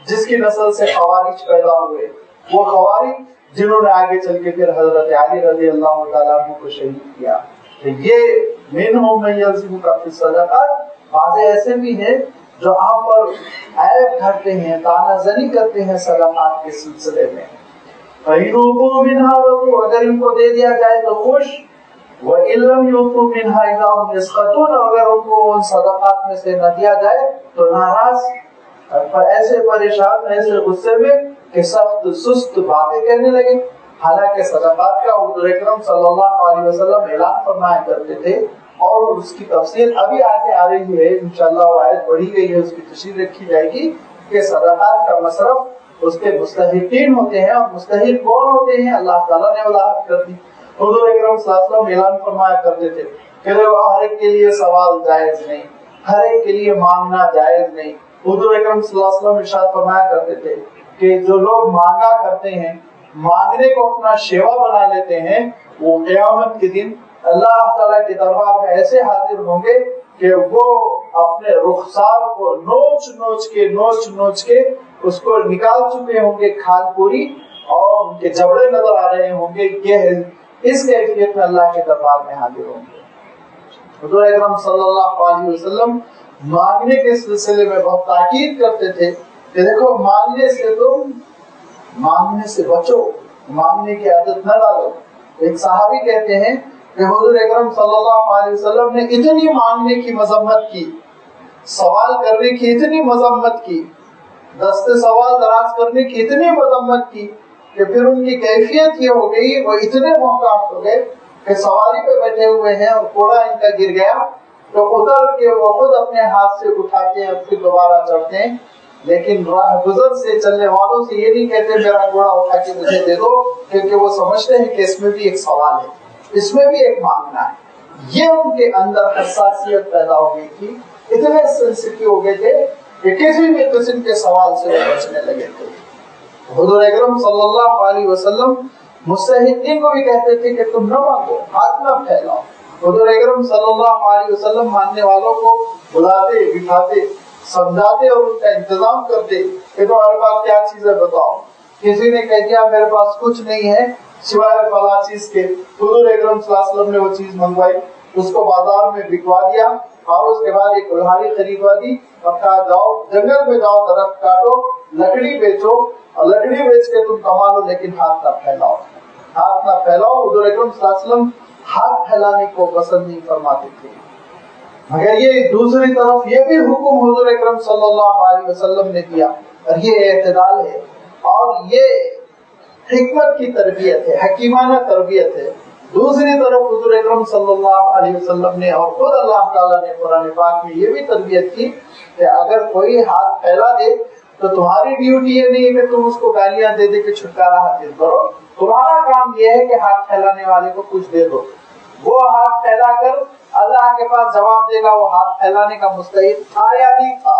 Speaker 1: جس کی نسل سے خوارج پیدا ہوئے، وہ خوارج جنہوں نے آگے چل کے پھر حضرت علی رضی اللہ تعالیٰ عنہ کو شہید کیا۔ یہ منہم من یلزمک فی الصدقات، بعض ایسے بھی ہیں جو آپ پر عیب دھرتے ہیں، طعنہ زنی کرتے ہیں صدقات کے سلسلے میں۔ فَإِنْ أُوتُوا مِنْهَا رَضُوا، اگر ان کو دے دیا جائے تو خوش، وَإِنْ لَمْ يُؤْتُوا مِنْهَا إِذَا هُمْ يَسْخَطُونَ، اگر ان کو ان صدقات میں سے نہ دیا جائے تو ناراض، ایسے پریشان، ایسے غصے میں کہ سخت سست باتیں کہنے لگے۔ حالانکہ صدقات کا حضور اکرم صلی اللہ علیہ وسلم اعلان فرمایا کرتے تھے اور اس کی تفصیل ابھی آگے آ رہی ہے، انشاءاللہ وہ آیت پڑھی گئی ہے، اس کی تشریح رکھی جائے گی کہ صدقات کا مصرف اس کے مستحقین ہوتے ہیں، اور مستحق کون ہوتے ہیں اللہ تعالیٰ نے وضاحت کر دی۔ حضور اکرم صلی اللہ علیہ وسلم اعلان فرمایا کرتے تھے کہ ہر ایک کے لیے سوال جائز نہیں، ہر ایک کے لیے مانگنا جائز نہیں۔ حضور اکرم صلی اللہ علیہ وسلم ارشاد فرمایا کرتے تھے کہ جو لوگ مانگا کرتے ہیں، مانگنے کو اپنا شیوا بنا لیتے ہیں، وہ قیامت کے دن اللہ تعالیٰ کے دربار میں ایسے حاضر ہوں گے کہ وہ اپنے رخسار کو نوچ نوچ کے اس کو نکال چکے ہوں گے کھال پوری، اور ان کے جبڑے نظر آ رہے ہوں گے۔ یہ اس کیفیت میں اللہ کے دربار میں حاضر ہوں گے۔ حضور اکرم صلی اللہ علیہ وسلم مانگنے کے سلسلے میں بہت تاکید کرتے تھے کہ دیکھو مانگنے سے بچو، مانگنے کی عادت نہ ڈالو۔ ایک صحابی کہتے ہیں کہ حضور اکرم صلی اللہ علیہ وسلم نے اتنی مانگنے کی مذمت کی، سوال کرنے کی اتنی مذمت کی، دست سوال دراز کرنے کی اتنی مذمت کی کہ پھر ان کی کیفیت یہ ہو گئی، وہ اتنے محتاط ہو گئے کہ سواری پہ بیٹھے ہوئے ہیں اور گھوڑا ان کا گر گیا تو اتر کے وہ خود اپنے ہاتھ سے اٹھاتے ہیں اور پھر دوبارہ چڑھتے ہیں، لیکن راہ گزر سے چلنے والوں سے یہ نہیں کہتے میرا گھوڑا اٹھا کے مجھے دے دو، کیونکہ وہ سمجھتے ہیں کہ اس میں بھی ایک سوال ہے، اس میں بھی ایک مانگنا ہے۔ یہ ان کے اندر حساسیت پیدا ہو گئی تھی، اتنے سینسٹیو ہو گئے تھے کہ کسی بھی قسم کے سوال سے وہ بچنے لگے تھے۔ حضور اکرم صلی اللہ علیہ وسلم مستحقین کو بھی کہتے تھے کہ تم نہ مانگو، ہاتھ نہ پھیلاؤ۔ حضور اکرم صلی اللہ علیہ وسلم ماننے والوں کو بلاتے، بٹھاتے، سمجھاتے اور ان کا انتظام کرتے کہ تمہارے پاس کیا چیز ہے بتاؤ۔ کسی نے کہہ دیا میرے پاس کچھ نہیں ہے سوائے فلاں چیز کے، حضور اکرم صلی اللہ علیہ وسلم نے وہ چیز منگوائی، اس کو بازار میں بکوا دیا اور اس کے بعد ایک کلہاڑی خریدوا دی اور کہا جاؤ جنگل میں جاؤ، درخت کاٹو، لکڑی بیچو اور لکڑی بیچ کے تم کما لو، لیکن ہاتھ نہ پھیلاؤ، ہاتھ نہ پھیلاؤ۔ حضور اکرم صلی اللہ علیہ وسلم ہاتھ پھیلانے کو پسند نہیں فرماتے تھے۔ مگر یہ دوسری طرف یہ بھی حکم حضور اکرم صلی اللہ علیہ وسلم نے دیا، اور یہ اعتدال ہے اور یہ حکمت کی تربیت ہے، حکیمانہ تربیت ہے۔ دوسری طرف حضور اکرم صلی اللہ علیہ وسلم نے اور خود اللہ تعالیٰ نے قرآن پاک میں یہ بھی تربیت کی کہ اگر کوئی ہاتھ پھیلا دے تو تمہاری ڈیوٹی یہ نہیں ہے کہ تم اس کو گالیاں دے دے کے چھٹکارا حاصل کرو، تمہارا کام یہ ہے کہ ہاتھ پھیلانے والے کو کچھ دے دو۔ وہ ہاتھ پھیلا کر اللہ کے پاس جواب دے گا وہ ہاتھ پھیلانے کا مستحق تھا یا نہیں تھا،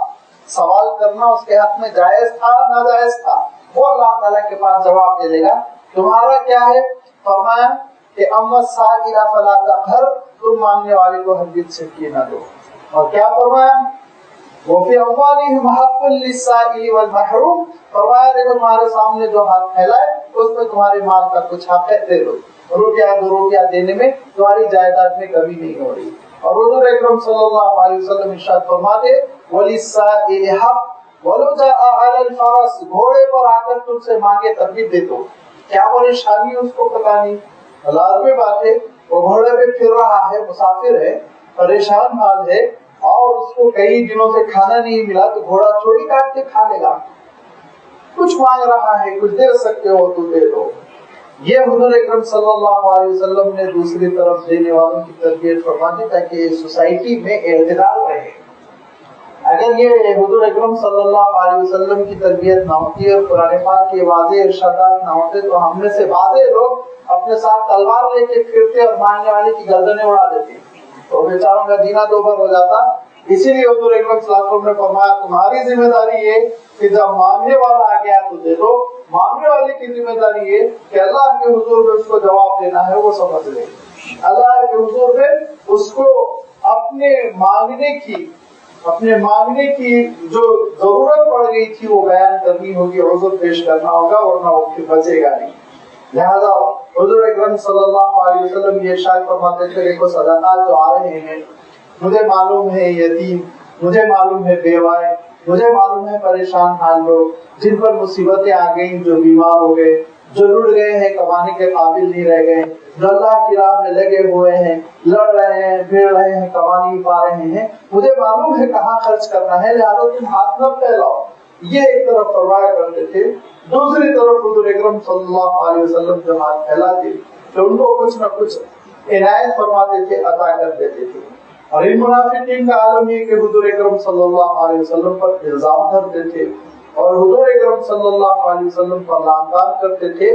Speaker 1: سوال کرنا اس کے حق میں جائز تھا ناجائز تھا، وہ اللہ تعالیٰ کے پاس جواب دے دے گا۔ تمہارا کیا ہے؟ فرمایا کہ اما السائل فلا تقہر، تم مانگنے والے کو ہرگز چھٹکی نہ دو۔ اور کیا فرمایا وفی اموالہم حق للسائل والمحروم، فرمایا دیکھو تمہارے سامنے جو ہاتھ پھیلائے اس میں تمہارے مال کا کچھ حق ہے، دے دو. روپیہ 2 روپیہ دینے میں تمہاری جائیداد میں کمی نہیں ہو رہی. اور حضور اکرم صلی اللہ علیہ وسلم ارشاد فرماتے وللسائل حق ولو جاء علی الفرس، گھوڑے پر آ کر تم سے مانگے تب بھی دے دو. کیا پریشانی اس کو پتہ نہیں، لازمی بات ہے وہ گھوڑے پہ پھر رہا ہے، مسافر ہے، پریشان حال ہے اور اس کو کئی دنوں سے کھانا نہیں ملا تو گھوڑا چھوڑی کاٹ کے کھا لے گا. کچھ مانگ رہا ہے، کچھ دے سکتے ہو تو دے دو. یہ حضور اکرم صلی اللہ علیہ وسلم نے دوسری طرف دینے والوں کی تربیت فرمائی تاکہ سوسائٹی میں اعتدال رہے. اگر یہ حضور اکرم صلی اللہ علیہ وسلم کی تربیت نہ ہوتی اور قرآن پاک کے واضح ارشادات نہ ہوتے تو ہم میں سے بعض لوگ اپنے ساتھ تلوار لے کے پھرتے اور مانگنے والے کی گردنیں اڑا دیتے تو بیچاروں کا جینا دوبھر ہو جاتا. اسی لیے حضور اکرم صلی اللہ علیہ وسلم نے فرمایا تمہاری ذمہ داری یہ کہ جب مانگنے والا آ گیا تو دے دو، مانگنے والے کی ذمہ داری یہ کہ اللہ کے حضور میں اس کو جواب دینا ہے وہ سمجھ لے. اللہ کے حضور میں اس کو اپنے مانگنے کی جو ضرورت پڑ گئی تھی وہ بیان کرنی ہوگی، عذر پیش کرنا ہوگا ورنہ وہ پھر بچے گا نہیں. لہذا حضور اکرم صلی اللہ علیہ وسلم یہ ارشاد فرماتے تھے دیکھو صدقات جو آ رہے ہیں، مجھے معلوم ہے یتیم، مجھے معلوم ہے بیوائے، مجھے معلوم ہے پریشان حال لوگ جن پر مصیبتیں آ گئیں، جو بیمار ہو گئے، جو لٹ گئے ہیں، کمانے کے قابل نہیں رہ گئے، جو اللہ کی راہ میں لگے ہوئے ہیں، لڑ رہے ہیں، بھیڑ رہے ہیں، کما نہیں پا رہے ہیں، مجھے معلوم ہے کہاں خرچ کرنا ہے، لہٰذا تم ہاتھ نہ پھیلاؤ. یہ ایک طرف فرمایا کرتے تھے. دوسری طرف حضور اکرم صلی اللہ علیہ وسلم جب ہاتھ پھیلاتے تو ان کو کچھ نہ کچھ عنایت فرماتے تھے، عطا کر دیتے تھے. اور ان منافقین کا عالم یہ کہ حضور اکرم صلی اللہ علیہ وسلم پر الزام دھرتے تھے اور حضور اکرم صلی اللہ علیہ وسلم پر لعنت کرتے تھے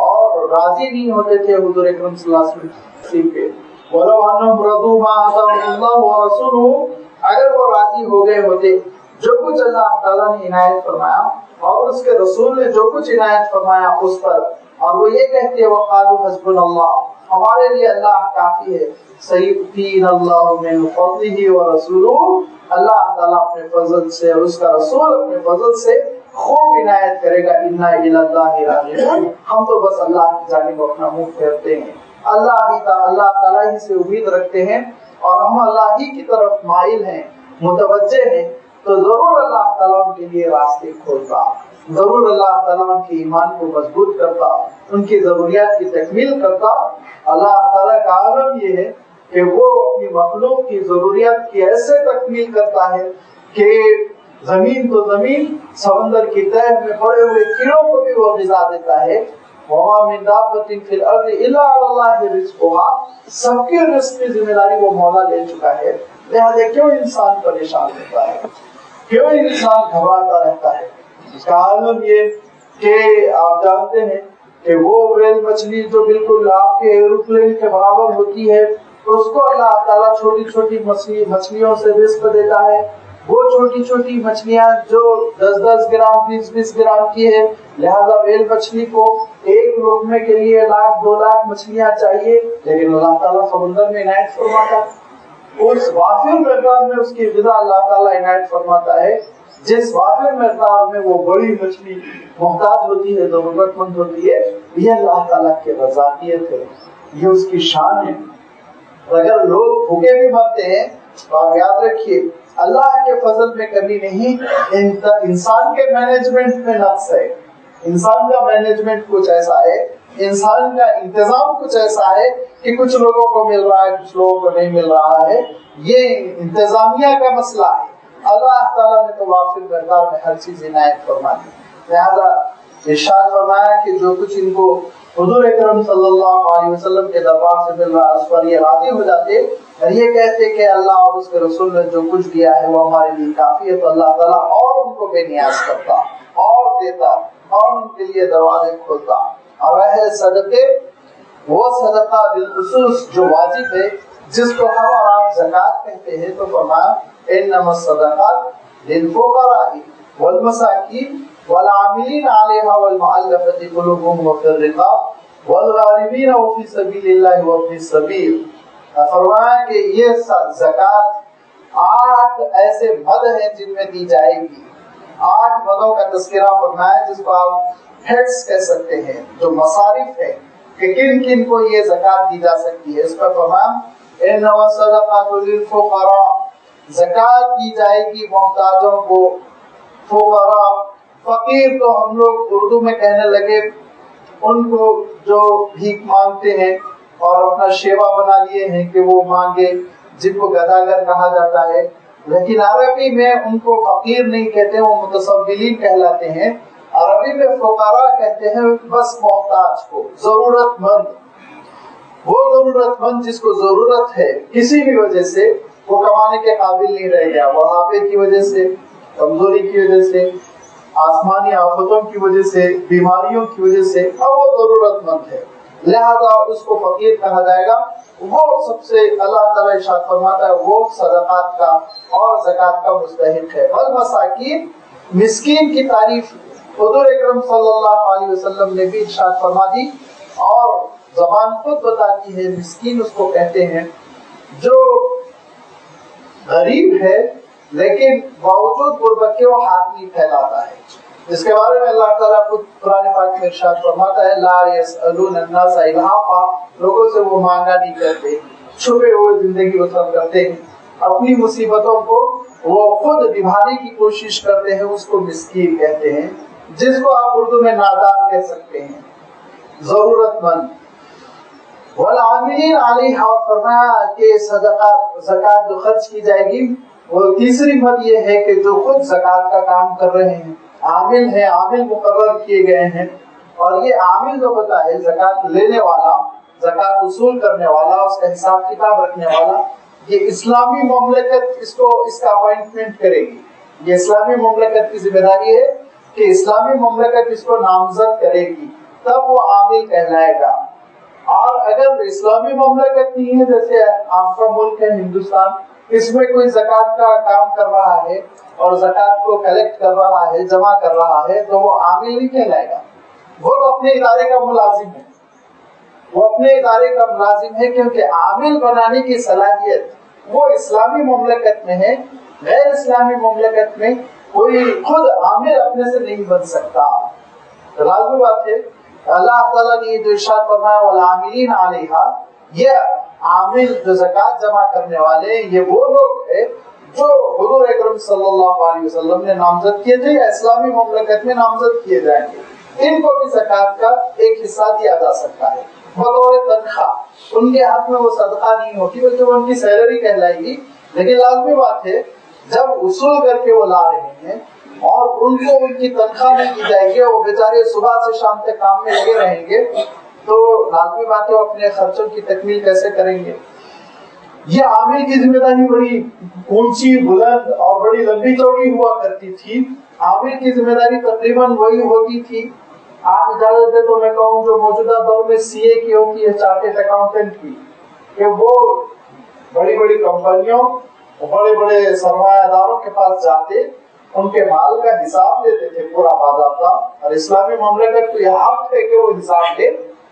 Speaker 1: اور راضی نہیں ہوتے تھے حضور اکرم صلی اللہ علیہ وسلم پہ. وَلَوْ أَنَّهُمْ رَضُوا مَا آتَاهُمُ اللَّهُ وَرَسُولُهُ، اگر وہ راضی ہو گئے ہوتے جو کچھ اللہ تعالیٰ نے عنایت فرمایا اور اس کے رسول نے جو کچھ عنایت فرمایا اس پر، اور وہ یہ کہتے وَقَالُوا حَسْبُنَا اللَّهُ، ہمارے لیے اللہ کافی ہے، سَيُؤْتِينَا اللَّهُ مِنْ فَضْلِهِ وَرَسُولُهُ، اللہ تعالیٰ اپنے فضل سے اور اس کا رسول اپنے فضل سے خوب عنایت کرے گا. اِنَّا إِلَى اللَّهِ رَاجِعُونَ، ہم تو بس اللہ کی جانب اپنا منہ پھیرتے ہیں، اللہ تعالیٰ ہی سے امید رکھتے ہیں اور ہم اللہ ہی کی طرف مائل ہیں، متوجہ ہیں. تو ضرور اللہ تعالیٰ ان کے لیے راستے کھولتا، ضرور اللہ تعالیٰ ان کے ایمان کو مضبوط کرتا، ان کی ضروریات کی تکمیل کرتا. اللہ تعالیٰ کا عالم یہ ہے کہ وہ اپنی مخلوق کی ضروریات کی ایسے تکمیل کرتا ہے کہ زمین تو زمین، سمندر کی تہ میں پڑے ہوئے کیڑوں کو بھی وہ غذا دیتا ہے. وَمَا مِن دَابَّةٍ فِي الْأَرْضِ إِلَّا عَلَى اللَّهِ رِزْقُهَا، سب کی رزق کی ذمہ داری وہ مولا لے چکا ہے. لہذا کیوں انسان پریشان ہوتا ہے، کیوں انسان گھبراتا رہتا ہے؟ اس کا عالم یہ کہ آپ جانتے ہیں کہ وہ ویل مچھلی جو بالکل آپ کے ایروپلین کے برابر ہوتی ہے اس کو اللہ تعالیٰ چھوٹی چھوٹی مچھلیوں سے رزق دیتا ہے. وہ چھوٹی چھوٹی مچھلیاں جو 10-10 گرام 20-20 گرام کی ہے، لہذا ویل مچھلی کو ایک لقمے کے لیے 1,00,000 2,00,000 مچھلیاں چاہیے، لیکن اللہ تعالیٰ سمندر میں عنایت فرماتا ہے. اس وافر مقدار میں اس کی غذا اللہ تعالیٰ عنایت فرماتا ہے جس وافر مقدار میں وہ بڑی مچھلی محتاج ہوتی ہے، ضرورت مند ہوتی ہے. یہ اللہ تعالیٰ کی رضاقیت ہے، یہ اس کی شان ہے. اگر لوگ بھوکے بھی مرتے ہیں تو آپ یاد رکھیے اللہ کے فضل میں کمی نہیں، انسان کے مینجمنٹ میں نقص ہے. انسان کا مینجمنٹ کچھ ایسا ہے، انسان کا انتظام کچھ ایسا ہے کہ کچھ لوگوں کو مل رہا ہے، کچھ لوگوں کو نہیں مل رہا ہے. یہ انتظامیہ کا مسئلہ ہے. اللہ تعالیٰ نے تو وافر مقدار میں ہر چیز عنایت فرما دی. لہذا ارشاد فرمایا کہ جو کچھ ان کو حضور اکرم صلی اللہ علیہ وسلم کے دربار سے مل رہا اس پر یہ راضی ہو جاتے اور یہ کہتے کہ اللہ اور اس کے رسول نے جو کچھ دیا ہے وہ ہمارے لیے کافی ہے. تو اللہ تعالیٰ اور ان کو بے نیاز کرتا اور دیتا اور ان کے لیے دروازے کھولتا. اور رہے صدقے، وہ صدقہ بالخصوص جو واجب ہے جس کو ہم اور آپ زکوٰۃ کہتے ہیں، تو فرمایا انما الصدقات للفقراء والمساکین والعاملین علیہا والمؤلفۃ قلوبہم وفی الرقاب والغارمین وفی سبیل اللہ وابن السبیل. فرمایا کہ یہ زکوٰۃ 8 ایسے مد ہیں جن میں دی جائے گی. 8 مدوں کا تذکرہ فرمایا جس کو آپ ہیڈس کہہ سکتے ہیں، جو مصارف ہے کہ کن کن کو یہ زکات دی جا سکتی ہے. اس پر فرمایا انما الصدقات للفقراء، زکات دی جائے گی محتاجوں کو. فقراء، فقیر تو ہم لوگ اردو میں کہنے لگے ان کو جو بھیک مانگتے ہیں اور اپنا شیوا بنا لیے ہیں کہ وہ مانگے، جن کو گداگر کہا جاتا ہے. لیکن عربی میں ان کو فقیر نہیں کہتے، وہ متصولین کہلاتے ہیں. عربی میں فقراء کہتے ہیں بس محتاج کو، ضرورت مند. وہ ضرورت مند جس کو ضرورت ہے کسی بھی وجہ سے وہ کمانے کے قابل نہیں رہ گیا، بڑھاپے کی وجہ سے، کمزوری کی وجہ سے، آسمانی آفتوں کی وجہ سے، بیماریوں کی وجہ سے، اب وہ ضرورت مند ہے، لہذا اس کو فقیر کہا جائے گا. وہ سب سے اللہ تعالیٰ ارشاد فرماتا ہے وہ صدقات کا اور زکات کا مستحق ہے. والمساکین، مسکین کی تعریف حضور اکرم صلی اللہ علیہ وسلم نے بھی ارشاد فرما دی، اور زبان خود بتاتی ہے مسکین اس کو کہتے ہیں جو غریب ہے لیکن باوجود غربت کے وہ ہاتھ نہیں پھیلاتا ہے. اس کے بارے میں اللہ تعالیٰ خود قرآن پاک میں ارشاد فرماتا ہے لا یسألون الناس الحافا، لوگوں سے وہ مانگا نہیں کرتے، چھپے ہوئے زندگی بسر کرتے ہیں، اپنی مصیبتوں کو وہ خود نبھانے کی کوشش کرتے ہیں، اس کو مسکین کہتے ہیں، جس کو آپ اردو میں نادار کہہ سکتے ہیں، ضرورت مند. والعاملین علیہا، فرمایا کہ صدقات زکات جو خرچ کی جائے گی، وہ تیسری مد یہ ہے کہ جو خود زکات کا کام کر رہے ہیں، عامل ہیں، عامل مقرر کیے گئے ہیں. اور یہ عامل جو ہوتا ہے زکات لینے والا، زکات وصول کرنے والا، اس کا حساب کتاب رکھنے والا، یہ اسلامی مملکت اس کا اپوائنٹمنٹ کرے گی. یہ اسلامی مملکت کی ذمہ داری ہے کہ اسلامی مملکت اس کو نامزد کرے گی، تب وہ عامل کہلائے گا. اور اگر اسلامی مملکت نہیں ہے، جیسے آپ کا ملک ہے ہندوستان، اس میں کوئی زکات کا کام کر رہا ہے اور زکات کو کلیکٹ کر رہا ہے، جمع کر رہا ہے، تو وہ عامل نہیں کہلائے گا. وہ تو اپنے ادارے کا ملازم ہے، وہ اپنے ادارے کا ملازم ہے، کیونکہ عامل بنانے کی صلاحیت وہ اسلامی مملکت میں ہے. غیر اسلامی مملکت میں کوئی خود عامل اپنے سے نہیں بن سکتا. لازمی بات ہے اللہ تعالیٰ نے جو ارشاد فرمایا والعاملین علیہا، یہ عامل جو زکات جمع کرنے والے یہ وہ لوگ ہیں جو حضور اکرم صلی اللہ علیہ وسلم نے نامزد کیے تھے یا اسلامی مملکت میں نامزد کیے جائیں گے. ان کو بھی زکات کا ایک حصہ دیا جا سکتا ہے بطور تنخواہ. ان کے ہاتھ میں وہ صدقہ نہیں ہوتی بلکہ وہ ان کی سیلری کہلائے گی. لیکن لازمی بات ہے جب وصول کر کے وہ لا رہے ہیں اور ان کو ان کی تنخواہ نہیں دی جائے گی، وہ بیچارے صبح سے شام تک کام میں لگے رہیں گے، تو لازمی بات ہے وہ اپنے خرچوں کی تکمیل کیسے کریں گے. یہ عامل کی ذمہ داری بڑی اونچی، بلند اور بڑی لمبی چوڑی ہوا کرتی تھی. عامل کی ذمہ داری تقریباً وہی ہوتی تھی، آپ اجازت دے تو میں کہوں جو موجودہ دور میں سی اے کی ہوتی ہے، چارٹرڈ اکاؤنٹنٹ کی، کہ وہ بڑی بڑی کمپنیوں، بڑے بڑے سرمایہ داروں کے پاس جاتے، ان کے مال کا حساب لیتے تھے پورا باضابطہ. اور اسلامی مملکت کو یہ حق ہے کہ وہ حساب لے،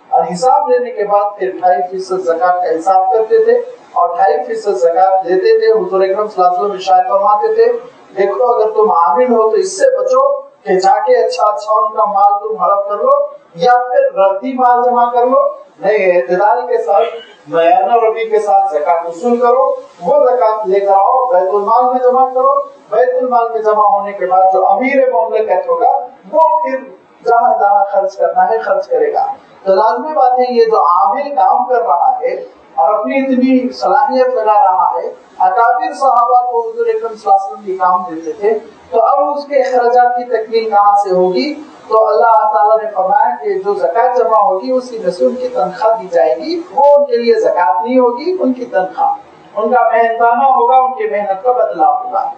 Speaker 1: اور حساب لینے کے بعد پھر 2.5% زکات کا حساب کرتے تھے اور 2.5% زکات دیتے تھے. حضور اکرم صلی اللہ علیہ وسلم ارشاد فرماتے تھے دیکھو اگر تم عامل ہو تو اس سے بچو کہ جا کے اچھا ان کا مال تم ہڑپ کر لو یا پھر ردی مال جمع کر لو. نہیں، اعتدال کے ساتھ، معیار روی کے ساتھ زکات وصول کرو، وہ زکات لے کر آؤ، بیت المال میں جمع کرو. بیت المال میں جمع ہونے کے بعد جو امیر مملکت ہوگا وہ پھر جہاں جہاں خرچ کرنا ہے خرچ کرے گا. تو لازمی بات ہے یہ جو عامل کام کر رہا ہے اور اپنی اتنی صلاحیت لگا رہا ہے، اکابر صحابہ کو حضور اکرم صلی اللہ علیہ وسلم یہ کام دیتے تھے، تو اب اس کے اخراجات کی تکمیل کہاں سے ہوگی؟ تو اللہ تعالیٰ نے فرمایا کہ جو زکات جمع ہوگی اسی میں سے ان کی تنخواہ دی جائے گی. وہ ان کے لیے زکات نہیں ہوگی، ان کی تنخواہ، ان کا محنتانہ ہوگا، ان کی محنت کا بدلہ ہوگا.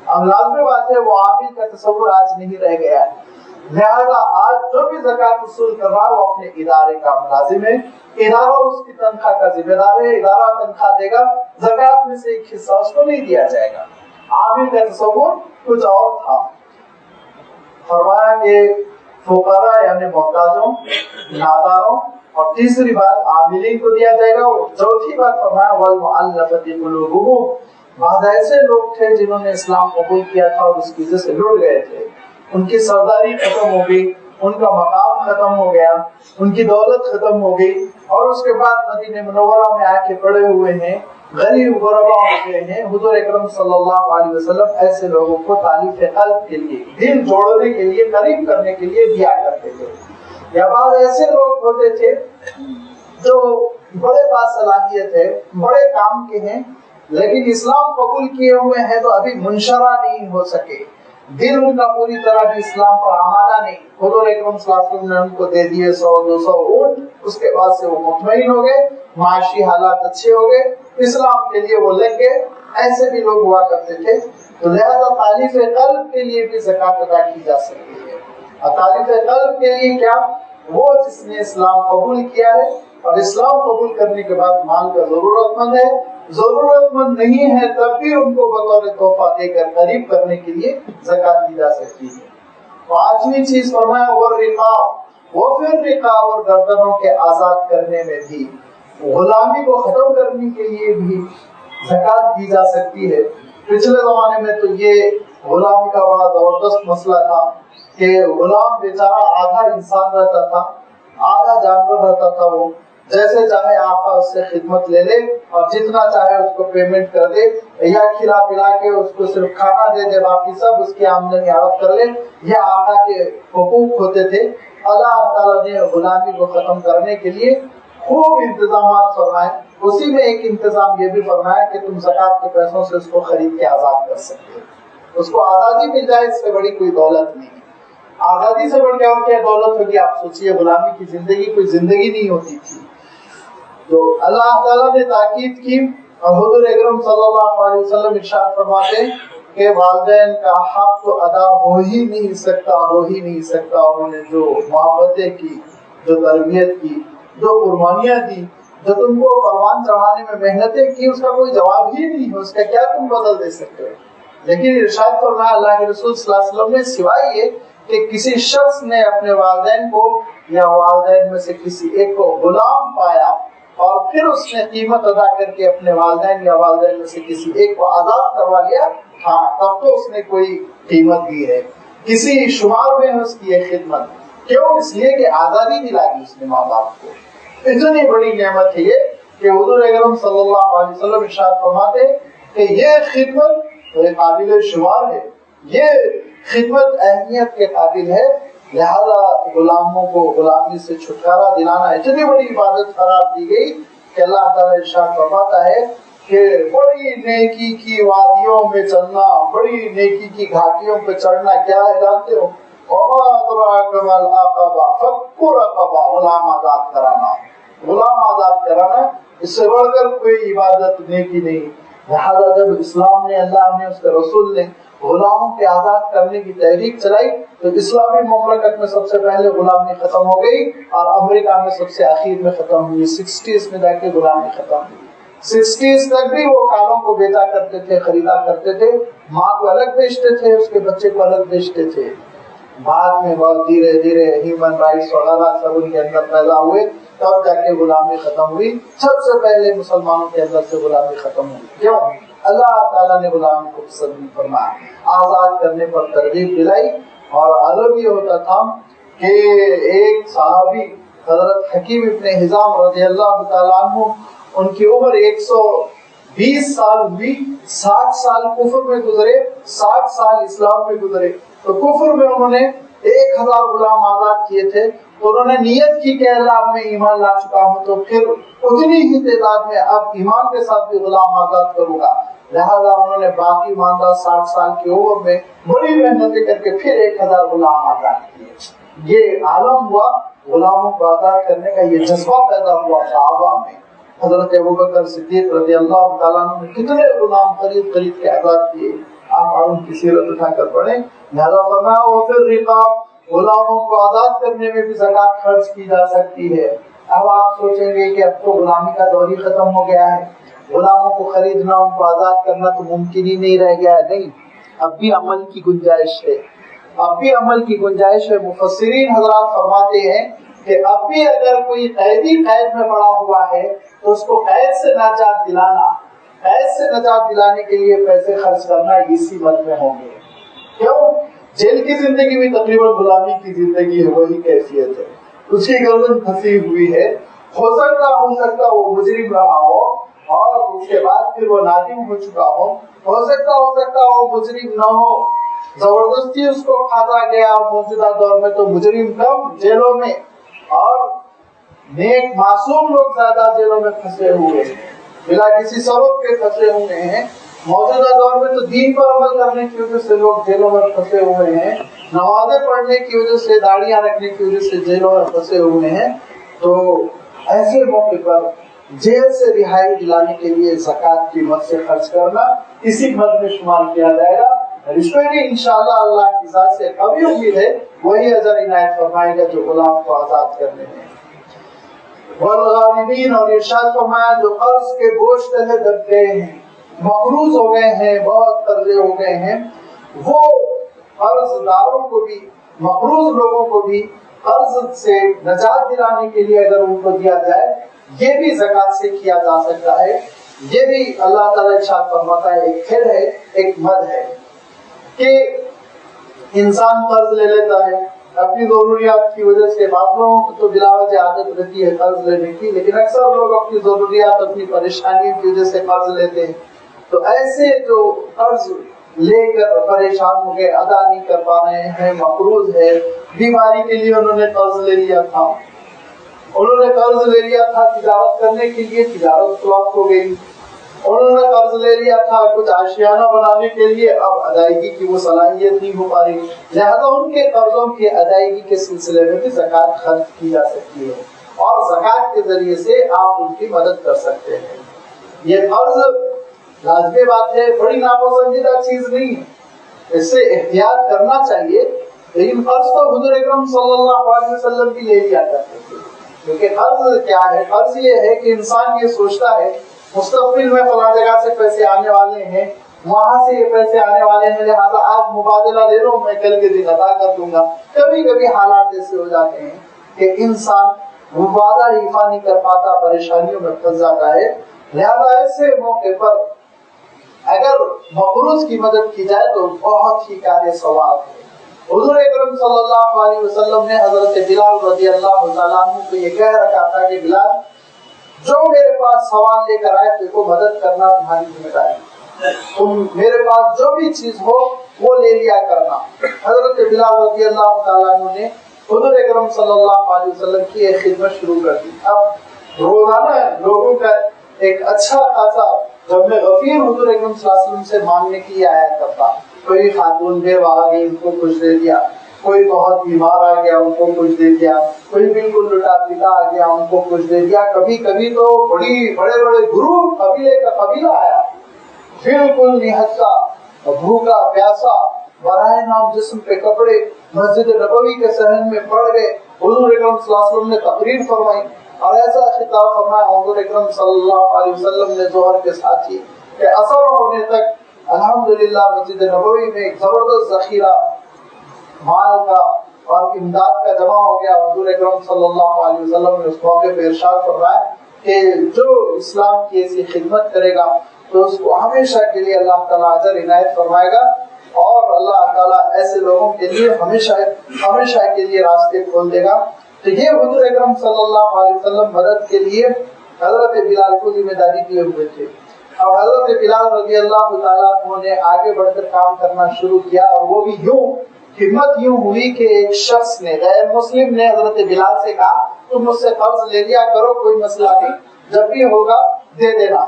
Speaker 1: اب لازمی بات ہے وہ عامل کا تصور آج نہیں رہ گیا ہے. لہذا آج جو بھی زکات وصول کر رہا ہے وہ اپنے ادارے کا ملازم ہے، ادارہ اس کی تنخواہ کا ذمہ دار ہے، ادارہ تنخواہ دے گا، زکات میں سے ایک حصہ اس کو نہیں دیا جائے گا. عامل کا تصور کچھ اور تھا. فرمایا کہ فقراء یعنی محتاجوں، ناداروں، اور تیسری بات عاملین کو دیا جائے گا. اور چوتھی بات فرمایا والمؤلفۃ قلوبہم، بعض ایسے لوگ تھے جنہوں نے اسلام قبول کیا تھا اور اس کی وجہ سے لٹ گئے تھے، ان کی سرداری ختم ہو گئی، ان کا مقام ختم ہو گیا، ان کی دولت ختم ہو گئی، اور اس کے بعد مدینہ منورہ میں آ کے پڑے ہوئے ہیں، غریب غربا ہو گئے ہیں۔ حضور اکرم صلی اللہ علیہ وسلم ایسے لوگوں کو تالیف قلب کے لیے، دل جوڑنے کے لیے، قریب کرنے کے لیے دیا کرتے تھے۔ یا بعض ایسے لوگ ہوتے تھے جو بڑے باصلاحیت ہے، بڑے کام کے ہیں، لیکن اسلام قبول کیے ہوئے ہیں تو ابھی منشرہ نہیں ہو سکے، دل ان کا پوری طرح بھی اسلام پر آمادہ نہیں۔ حضور اکرم صلی اللہ علیہ وسلم نے ان کو دے دیے 100-200 اونٹ، اس کے بعد سے وہ مطمئن ہو گئے، معاشی حالات اچھے ہو گئے، اسلام کے لیے وہ لگ گئے۔ ایسے بھی لوگ ہوا کرتے تھے، تو لہذا تالیف قلب کے لیے بھی زکوٰۃ ادا کی جا سکتی ہے۔ اور تالیف قلب کے لیے کیا؟ وہ جس نے اسلام قبول کیا ہے اور اسلام قبول کرنے کے بعد مال کا ضرورت مند ہے، ضرورت مند نہیں ہے، تب بھی ان کو بطور تحفہ دے کر قریب کرنے کے لیے زکوٰۃ دی جا سکتی ہے۔ پانچویں چیز فرمایا والرقاب، وہ پھر رقاب اور گردنوں کے آزاد کرنے میں بھی، غلامی کو ختم کرنے کے لیے بھی زکوٰۃ دی جا سکتی ہے۔ پچھلے زمانے میں تو یہ غلامی کا بڑا زبردست مسئلہ تھا کہ غلام بیچارہ آدھا انسان رہتا تھا، آدھا جانور رہتا تھا، وہ جیسے چاہے آقا اس سے خدمت لے لے اور جتنا چاہے اس کو پیمنٹ کر دے، یا کھلا پلا کے اس کو صرف کھانا دے دے، باقی سب اس کی آمدنی ہڑپ کر لے۔ یہ آقا کے حقوق ہوتے تھے۔ اللہ تعالیٰ نے غلامی کو ختم کرنے کے لیے خوب انتظامات فرمائے۔ اسی میں ایک انتظام یہ بھی فرمایا کہ تم زکوٰۃ کے پیسوں سے اس کو خرید کے آزاد کر سکتے ہو، اس کو آزادی مل جائے، اس سے بڑی کوئی دولت نہیں۔ آزادی سے بڑھ کے اور کیا دولت ہوگی؟ آپ سوچئے، غلامی کی زندگی کوئی زندگی نہیں ہوتی تھی۔ تو اللہ تعالیٰ نے تاکید کی، اور حضور اکرم صلی اللہ علیہ وسلم ارشاد فرماتے کہ والدین کا حق تو ادا ہو ہی نہیں سکتا، انہوں نے جو محبتیں کی، جو تربیت کی، جو قربانیاں دی، جو تم کو پروان چڑھانے میں محنتیں کی، اس کا کوئی جواب ہی نہیں ہے، اس کا کیا تم بدل دے سکتے ہو؟ لیکن ارشاد فرمایا اللہ کے رسول صلی اللہ علیہ وسلم نے، سوائے یہ کہ کسی شخص نے اپنے والدین کو یا والدین میں سے کسی ایک کو غلام پایا اور پھر اس نے قیمت ادا کر کے اپنے والدین یا والدین میں سے کسی ایک کو آزاد کروا لیا، ہاں تب تو اس نے کوئی قیمت دی ہے، کسی شمار میں اس کی ایک خدمت۔ کیوں؟ اس لیے کہ آزادی دلا دی اس نے ماں باپ کو۔ اتنی بڑی نعمت ہے یہ کہ حضور اکرم صلی اللہ علیہ وسلم ارشاد فرماتے کہ یہ خدمت قابل شمار ہے، یہ خدمت اہمیت کے قابل ہے، لہذا غلاموں کو غلامی سے چھٹکارا دلانا اتنی بڑی عبادت قرار دی گئی کہ اللہ تعالیٰ ارشاد فرماتا ہے کہ بڑی نیکی کی وادیوں میں چلنا، بڑی نیکی کی گھاٹیوں پہ چڑھنا کیا ہے جانتے ہو؟ وما ادراک ما العقبہ، فک رقبہ، غلام آزاد کرانا، غلام آزاد کرانا، اس سے بڑھ کر کوئی عبادت نیکی نہیں۔ لہذا جب اسلام نے، اللہ نے، اس کے رسول نے غلاموں کے آزاد کرنے کی تحریک چلائی تو اسلامی مملکت میں سب سے پہلے غلامی ختم ہو گئی، اور امریکہ میں سب سے آخر میں ختم ہوئی، 60s میں جا کے غلامی ختم ہوئی۔ 60s تک بھی وہ کالوں کو بیچا کرتے تھے، خریدا کرتے تھے، ماں کو الگ بیچتے تھے، اس کے بچے کو الگ بیچتے تھے۔ بعد میں بہت دھیرے دھیرے ہیومن رائٹس وغیرہ سب ان کے اندر پیدا ہوئے، تب جا کے غلامی ختم ہوئی۔ سب سے پہلے مسلمانوں کے اندر سے غلامی ختم ہوئی۔ کیوں؟ اللہ تعالیٰ نے غلامی کو پسند نہیں فرمایا، آزاد کرنے پر ترغیب دلائی۔ اور عالم یہ ہوتا تھا کہ ایک صحابی حضرت حکیم ابن حزام رضی اللہ تعالیٰ عنہ، ان کی عمر 120 سال ہوئی، 60 سال کفر میں گزرے، 60 سال اسلام میں گزرے۔ تو کفر میں انہوں نے 1000 غلام آزاد کیے تھے، تو انہوں نے نیت کی کہ اللہ میں ایمان لا چکا ہوں تو پھر اتنی ہی تعداد میں اب ایمان کے ساتھ بھی غلام آزاد کروں گا۔ لہذا انہوں نے باقی ماندہ 60 سال کی عمر میں بڑی محنتیں کر کے پھر 1000 غلام آزاد کیے۔ یہ عالم ہوا، غلاموں کو آزاد کرنے کا یہ جذبہ پیدا ہوا صحابہ میں۔ حضرت ابوبکر صدیق رضی اللہ تعالیٰ عنہ نے کتنے غلام خرید کے آزاد کیے، آپ ان کی سیرت اٹھا کر پڑھیں۔ لہذا فرمایا وفر رقاب، غلاموں کو آزاد کرنے میں بھی زکوٰۃ خرچ کی جا سکتی ہے۔ اب آپ سوچیں گے کہ اب تو غلامی کا دور ہی ختم ہو گیا ہے، غلاموں کو خریدنا، ان کو آزاد کرنا تو ممکن ہی نہیں رہ گیا ہے۔ نہیں، اب بھی عمل کی گنجائش ہے، اب بھی عمل کی گنجائش ہے۔ مفسرین حضرات فرماتے ہیں کہ اب بھی اگر کوئی قیدی قید میں پڑا ہوا ہے تو اس کو قید سے نجات دلانا، ایسے نجات دلانے کے لیے پیسے خرچ کرنا اسی مت میں ہوں گے. کیوں؟ جیل کی زندگی بھی تقریباً غلامی کی زندگی ہے، وہی کیفیت ہے. اس کی گردن پھنسی ہوئی ہے. ہو سکتا وہ مجرم رہا ہو اور اس کے بعد پھر وہ نادم ہو چکا ہو سکتا وہ مجرم نہ ہو، زبردستی اس کو پھانسا گیا. موجودہ دور میں تو مجرم کم جیلوں میں اور نیک معصوم لوگ زیادہ جیلوں میں پھنسے ہوئے ہیں، بلا کسی سبب کے پھنسے ہوئے ہیں. موجودہ دور میں تو دین پر عمل کرنے کی وجہ سے لوگ جیلوں میں پھنسے ہوئے ہیں، نمازیں پڑھنے کی وجہ سے، داڑیاں رکھنے کی وجہ سے جیلوں میں پھنسے ہوئے ہیں. تو ایسے موقع پر جیل سے رہائی دلانے کے لیے زکوٰۃ کی مد سے خرچ کرنا اسی مد میں شمار کیا جائے گا. رشوے کی انشاءاللہ اللہ کی ذات سے ابھی امید ہے وہی اجر عنایت فرمائے گا جو غلام کو آزاد کرنے میں. والغارمین، اور ارشاد فرمایا جو قرض کے بوجھ تلے دب گئے ہیں، مقروض ہو گئے ہیں، بہت قرضے ہو گئے ہیں، وہ قرض داروں کو بھی، مقروض لوگوں کو بھی قرض سے نجات دلانے کے لیے اگر ان کو دیا جائے، یہ بھی زکوٰۃ سے کیا جا سکتا ہے. یہ بھی اللہ تعالیٰ ارشاد فرماتا ہے ایک کھیل ہے، ایک مد ہے کہ انسان قرض لے لیتا ہے اپنی ضروریات کی وجہ سے. بعض لوگوں کو تو بلا وجہ عادت رہتی ہے قرض لینے کی، لیکن اکثر لوگ اپنی ضروریات، اپنی پریشانی کی وجہ سے قرض لیتے ہیں. تو ایسے جو قرض لے کر پریشان ہو گئے، ادا نہیں کر پا رہے ہیں، مقروض ہے، بیماری کے لیے انہوں نے قرض لے لیا تھا، تجارت کرنے کے لیے، تجارت فلاپ ہو گئی، انہوں نے قرض لے لیا تھا کچھ آشیانہ بنانے کے لیے، اب ادائیگی کی وہ صلاحیت نہیں ہو پا رہی، لہذا ان کے قرضوں کی ادائیگی کے سلسلے میں بھی زکوٰۃ خرچ کی جا سکتی ہے اور زکوٰۃ کے ذریعے سے آپ ان کی مدد کر سکتے ہیں. یہ قرض لازمی بات ہے، بڑی ناپسندیدہ چیز نہیں ہے، اس سے احتیاط کرنا چاہیے. لیکن قرض تو حضور اکرم صلی اللہ علیہ وسلم بھی لے لیا کرتے تھے. کیونکہ قرض کیا ہے؟ قرض یہ ہے کہ انسان یہ سوچتا ہے مستقبل میں فلاں جگہ سے پیسے آنے والے ہیں، وہاں سے یہ پیسے آنے والے ہیں، لہٰذا آج مبادلہ لے لو، میں کل کے دن ادا کر دوں گا. کبھی کبھی حالات ایسے ہو جاتے ہیں کہ انسان وعدہ ایفا نہیں کر پاتا، پریشانیوں میں پھنس جاتا ہے. لہٰذا ایسے موقع پر اگر مقروض کی مدد کی جائے تو بہت ہی کار ثواب ہے. حضور اکرم صلی اللہ علیہ وسلم نے حضرت بلال رضی اللہ تعالیٰ عنہ کو یہ کہہ رکھا تھا کہ بلال، جو میرے پاس سوال لے کر آئے تو مدد کرنا تمہاری ذمہ داری ہے، تم میرے پاس جو بھی چیز ہو وہ لے لیا کرنا. حضرت بلال رضی اللہ تعالیٰ عنہ نے حضور اکرم صلی اللہ علیہ وسلم کی ایک خدمت شروع کر دی. اب روزانہ لوگوں کا ایک اچھا خاصا جب میں غفیر حضور اکرم صلی اللہ علیہ وسلم سے مانگنے کی آیا کرتا. کوئی خاتون بیوہ آ گئی، ان کو کچھ دے دیا، کوئی بہت بیمار آ گیا، ان کو کچھ دے دیا، کوئی بالکل لٹا پٹا آ گیا، ان کو کچھ دے دیا. کبھی کبھی تو بڑے گروپ، قبیلے کا قبیلہ آیا، بالکل نہتا، بھوکا پیاسا، برائے نام جسم پہ کپڑے، مسجد نبوی کے صحن میں پڑ گئے. حضور اکرم صلی اللہ علیہ وسلم نے تقریر فرمائی اور ایسا خطاب فرمایا حضور اکرم صلی اللہ علیہ وسلم نے ظہر کے ساتھ ہی کہ اثر ہونے تک الحمدللہ مسجد نبوی میں ایک زبردست ذخیرہ مال کا اور امداد کا جمع ہو گیا. حضور اکرم صلی اللہ علیہ وسلم نے اس موقع پہ ارشاد فرمایا کہ جو اسلام کی ایسی خدمت کرے گا تو اس کو ہمیشہ کے لیے اللہ تعالیٰ اجر عنایت فرمائے گا اور اللہ تعالیٰ ایسے لوگوں کے لیے ہمیشہ کے لیے راستے کھول دے گا. تو یہ حضور اکرم صلی اللہ علیہ وسلم مدد کے لیے حضرت بلال کو ذمہ داری دیے ہوئے تھے اور حضرت بلال رضی اللہ تعالیٰ عنہ نے آگے بڑھ کر کام کرنا شروع کیا. اور وہ بھی ہمت یوں ہوئی کہ ایک شخص نے، غیر مسلم نے حضرت بلال سے کہا تم مجھ سے قرض لے لیا کرو، کوئی مسئلہ نہیں، جب بھی ہوگا دے دینا،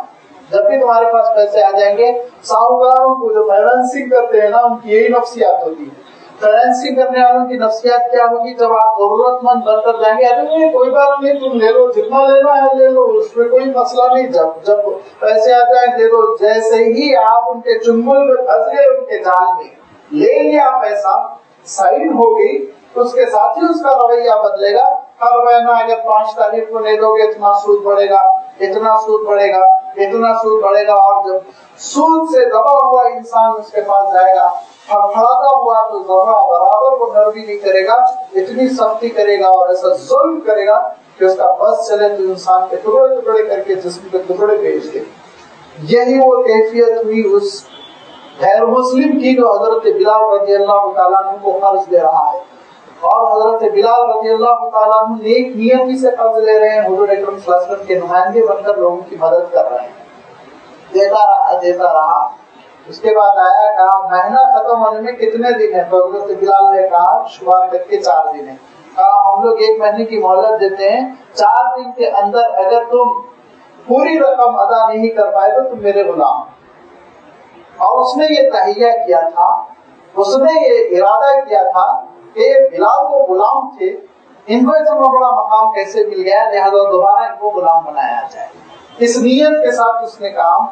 Speaker 1: جب بھی تمہارے پاس پیسے آ جائیں گے. ساہوکاروں کو جو فائنانسنگ کرتے ہیں نا، ان کی یہی نفسیات ہوتی ہے. فائنانسنگ کرنے والوں کی نفسیات کیا ہوگی؟ جب آپ ضرورت مند بن کر جائیں گے، ارے کوئی بات نہیں، تم لے لو، جتنا لینا ہے لے لو، اس میں کوئی مسئلہ نہیں، جب پیسے آ جائیں دے دو. جیسے ہی آپ ان کے چنگل میں پھنس گئے، ان کے جال میں لے لیا پیسہ، سائن ہو گئی، اس کے ساتھ ہی اس کا رویہ بدلے گا. ہر مہینہ اگر 5 تاریخ کو لے دو گے اتنا سود بڑھے گا، اتنا سود بڑھے گا، اتنا سود بڑھے گا. اور جب سود سے دبا ہوا انسان اس کے پاس جائے گا، پھڑپھڑاتا ہوا، تو ذرا برابر وہ نرمی نہیں کرے گا، اتنی سختی کرے گا اور ایسا ظلم کرے گا کہ اس کا بس چلے تو انسان کے ٹکڑے ٹکڑے کر کے جسم کے ٹکڑے بھیج دے. یہی وہ کیفیت ہوئی اس غیر مسلم کی جو حضرت بلال رضی اللہ تعالیٰ عنہ کو قرض دے رہا ہے، اور حضرت بلال رضی اللہ تعالیٰ عنہ نیک نیتی سے قرض لے رہے ہیں، حضور اکرم صلی اللہ علیہ وسلم کے نمائندے بن کر لوگوں کی مدد کر رہے ہیں. دیتا رہا. اس کے بعد آیا کہا مہینہ ختم ہونے میں کتنے دن ہیں؟ تو حضرت بلال نے کہا شمار کر کے 4 دن ہیں. کہا ہم لوگ 1 مہینے کی مہلت دیتے ہیں، 4 دن کے اندر اگر تم پوری رقم ادا نہیں کر پائے تو تم میرے غلام. اور اس نے یہ تہیہ کیا تھا، اس نے یہ ارادہ کیا تھا کہ بلال کو غلام تھے، ان کو اتنا بڑا مقام کیسے مل گیا، لہذا دوبارہ ان کو غلام بنایا جائے. اس نیت کے ساتھ اس نے کام.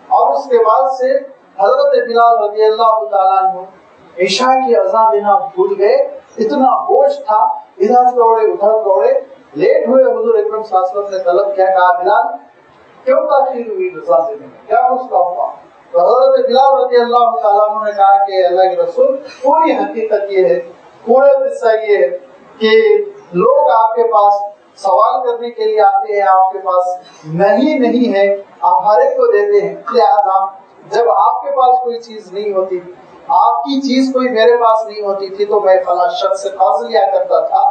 Speaker 1: اور اس کے بعد سے حضرت بلال رضی اللہ تعالیٰ عنہ عشاء کی اذان دینا بھول گئے، اتنا بوجھ تھا، ادھر دوڑے ادھر دوڑے، لیٹ ہوئے. حضور اکرم صلی اللہ علیہ وسلم نے طلب کیا، کہا بلال کیوں تاخیر ہوئی اذان دینے میں، کیا مسئلہ ہوا؟ تو حضرت بلال رضی اللہ تعالیٰ عنہ نے کہا کہ اللہ کے رسول پوری حقیقت یہ ہے، پورا قصہ یہ ہے کہ لوگ آپ کے پاس سوال کرنے کے لیے آتے ہیں، آپ کے پاس نہیں ہے، آپ ہر ایک کو دیتے ہیں، لہٰذا جب آپ کے پاس کوئی چیز نہیں ہوتی، آپ کی چیز کوئی میرے پاس نہیں ہوتی تھی تو میں فلاں شخص سے قرض لیا کرتا تھا.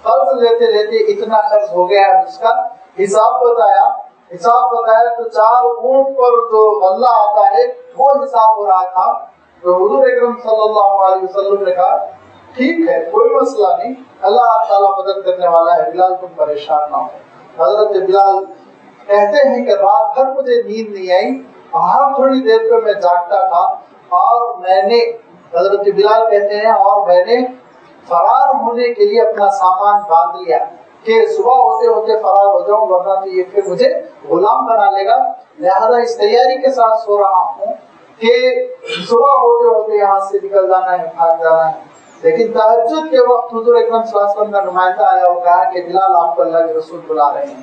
Speaker 1: قرض لیتے لیتے اتنا قرض ہو گیا، اس کا حساب بتایا تو 4 اونٹ پر جو غلہ آتا ہے وہ حساب ہو رہا تھا. تو حضور اکرم صلی اللہ علیہ وسلم نے کہا ٹھیک ہے کوئی مسئلہ نہیں، اللہ تعالیٰ مدد کرنے والا ہے، بلال تم پریشان نہ ہو. حضرت بلال کہتے ہیں کہ رات بھر مجھے نیند نہیں آئی، ہر تھوڑی دیر پہ میں جاگتا تھا، اور میں نے حضرت بلال کہتے ہیں اور میں نے فرار ہونے کے لیے اپنا سامان باندھ لیا کہ صبح ہوتے ہوتے فرار ہو جاؤں، ورنہ تو یہ پھر مجھے غلام بنا لے گا. لہذا اس تیاری کے ساتھ سو رہا ہوں کہ صبح ہوتے ہوتے یہاں سے نکل جانا ہے، بھاگ جانا ہے. لیکن تہجد کے وقت حضور اکرم صلی اللہ علیہ وسلم کا نمائندہ آیا اور کہا کہ بلال آپ کو اللہ کے رسول بلا رہے ہیں.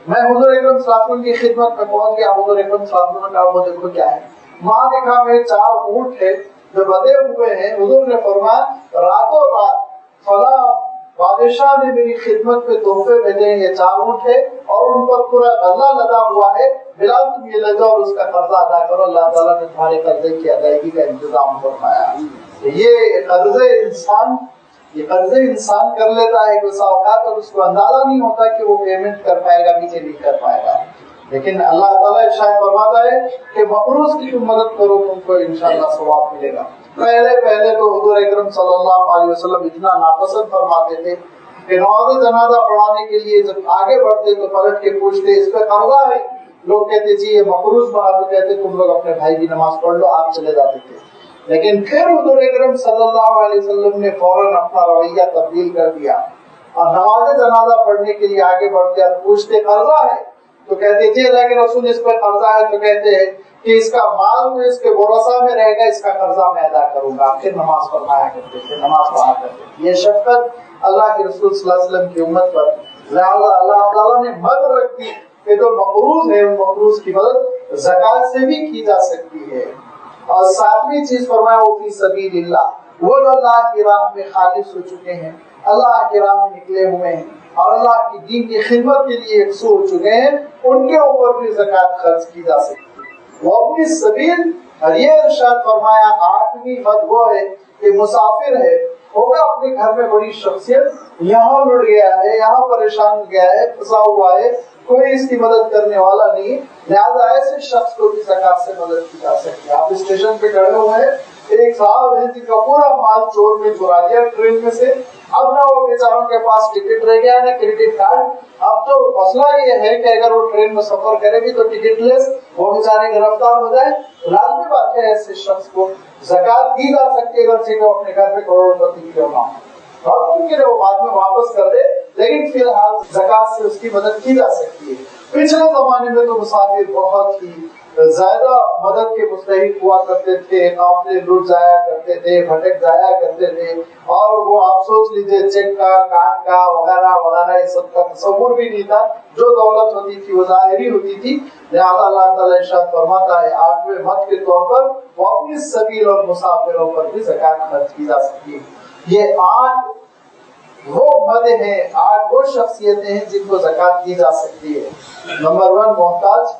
Speaker 1: میں حضور اکرم صلی اللہ علیہ وسلم کی خدمت میں پہنچ گیا. حضور اکرم صلی اللہ علیہ وسلم نے کہا وہ دیکھو کیا ہے. وہاں دیکھا میں 4 اونٹ ہے جو بدے ہوئے ہیں. حضور نے فرمایا راتوں رات فلاں بادشاہ نے میری خدمت پہ تحفے بھیجے ہیں، یہ 4 اونٹ ہے اور ان پر پورا غلہ لدا ہوا ہے، بلال تم یہ لے جاؤ اور اس کا قرضہ ادا کرو. اللہ تعالیٰ نے تمہارے قرضے کی ادائیگی کا انتظام فرمایا. یہ قرضے انسان کر لیتا ہے کچھ اوقات اور اس کو اندازہ نہیں ہوتا کہ وہ پیمنٹ کر پائے گا بھی کہ نہیں کر پائے گا. لیکن اللہ تعالیٰ ارشاد فرماتا ہے کہ مقروض کی تم مدد کرو، تم کو انشاءاللہ ثواب ملے گا. پہلے تو حضور اکرم صلی اللہ علیہ وسلم اتنا ناپسند فرماتے تھے کہ نماز جنازہ پڑھانے کے لیے جب آگے بڑھتے تو پلٹ کے پوچھتے اس پہ قرضہ ہے، لوگ کہتے جی یہ مقروض بنا، تو کہتے تم لوگ اپنے بھائی کی نماز پڑھ لو، آپ چلے جاتے تھے. لیکن پھر حضور اکرم صلی اللہ علیہ وسلم نے فوراً اپنا رویہ تبدیل کر دیا اور نماز جنازہ پڑھنے کے لیے آگے بڑھتے اور پوچھتے قرضہ ہے تو کہتے جی اللہ کے رسول اس پہ قرضہ ہے، تو کہتے ہیں کہ اس کا مال تو اس کے ورثہ میں رہے گا، اس کا قرضہ میں ادا کروں گا. پھر نماز پڑھایا کرتے تھے، نماز پڑھا کرتے تھے. یہ شفقت اللہ کے رسول صلی اللہ علیہ وسلم کی امت پر. لہٰذا اللہ تعالیٰ نے مد رکھ دی کہ جو مقروض ہے مقروض کی مدد زکات سے بھی کی جا سکتی ہے. اور 7ویں چیز فرمایا وہ فی سبیل اللہ، وہ جو اللہ کی راہ میں خالص ہو چکے ہیں، اللہ کی راہ میں نکلے ہوئے ہیں اور اللہ کی دین کی خدمت کے لیے یکسو ہو چکے ہیں، ان کے اوپر بھی زکات خرچ کی جا سکتی ہے. وہ اپنی سبیل. اور یہ ارشاد فرمایا 8ویں مد وہ ہے کہ مسافر ہے، ہوگا اپنے گھر میں بڑی شخصیت، یہاں لٹ گیا ہے، یہاں پریشان ہو گیا ہے، پھنسا ہوا ہے، کوئی اس کی مدد کرنے والا نہیں، لہذا ایسے شخص کو بھی زکات سے مدد کی جا سکتی ہے. آپ اسٹیشن پہ کھڑے ہوئے ہیں، ایک صاحب ہے جن کا پورا مال چور نے چرا لیا ٹرین میں سے، اب نہ وہ بیچاروں کے پاس ٹکٹ رہ گیا نہ کریڈٹ کارڈ. اب تو مسئلہ یہ ہے کہ اگر وہ ٹرین میں سفر کرے بھی تو ٹکٹ لیس، وہ بیچارے گرفتار ہو جائے. لازمی بات ہے ایسے شخص کو زکات دی جا سکتی ہے، اگر وہ اپنے گھر پہ کروڑ روپے کیوں نہ ہو، بہت ممکن ہے وہ بعد میں واپس کر دے، لیکن فی الحال زکات سے اس کی مدد کی جا سکتی ہے. پچھلے زمانے میں تو مسافر بہت ہی زیادہ مدد کے مستحق ہوا کرتے تھے، قافلے لوٹ جایا کرتے تھے، بھٹک جایا کرتے تھے، اور وہ آپ سوچ لیجیے چیک کا کارڈ کا وغیرہ وغیرہ یہ سب کا تصور بھی نہیں تھا. جو دولت ہوتی تھی وہ ظاہری ہوتی تھی. لہٰذا اللہ تعالیٰ ارشاد فرماتا ہے 8ویں مد کے طور پر وہ اپنی سبیل اور مسافروں پر بھی زکات خرچ کی جا سکتی ہے. یہ 8 وہ مد ہیں، 8 وہ شخصیتیں ہیں جن کو زکات دی جا سکتی ہے. نمبر 1 محتاج،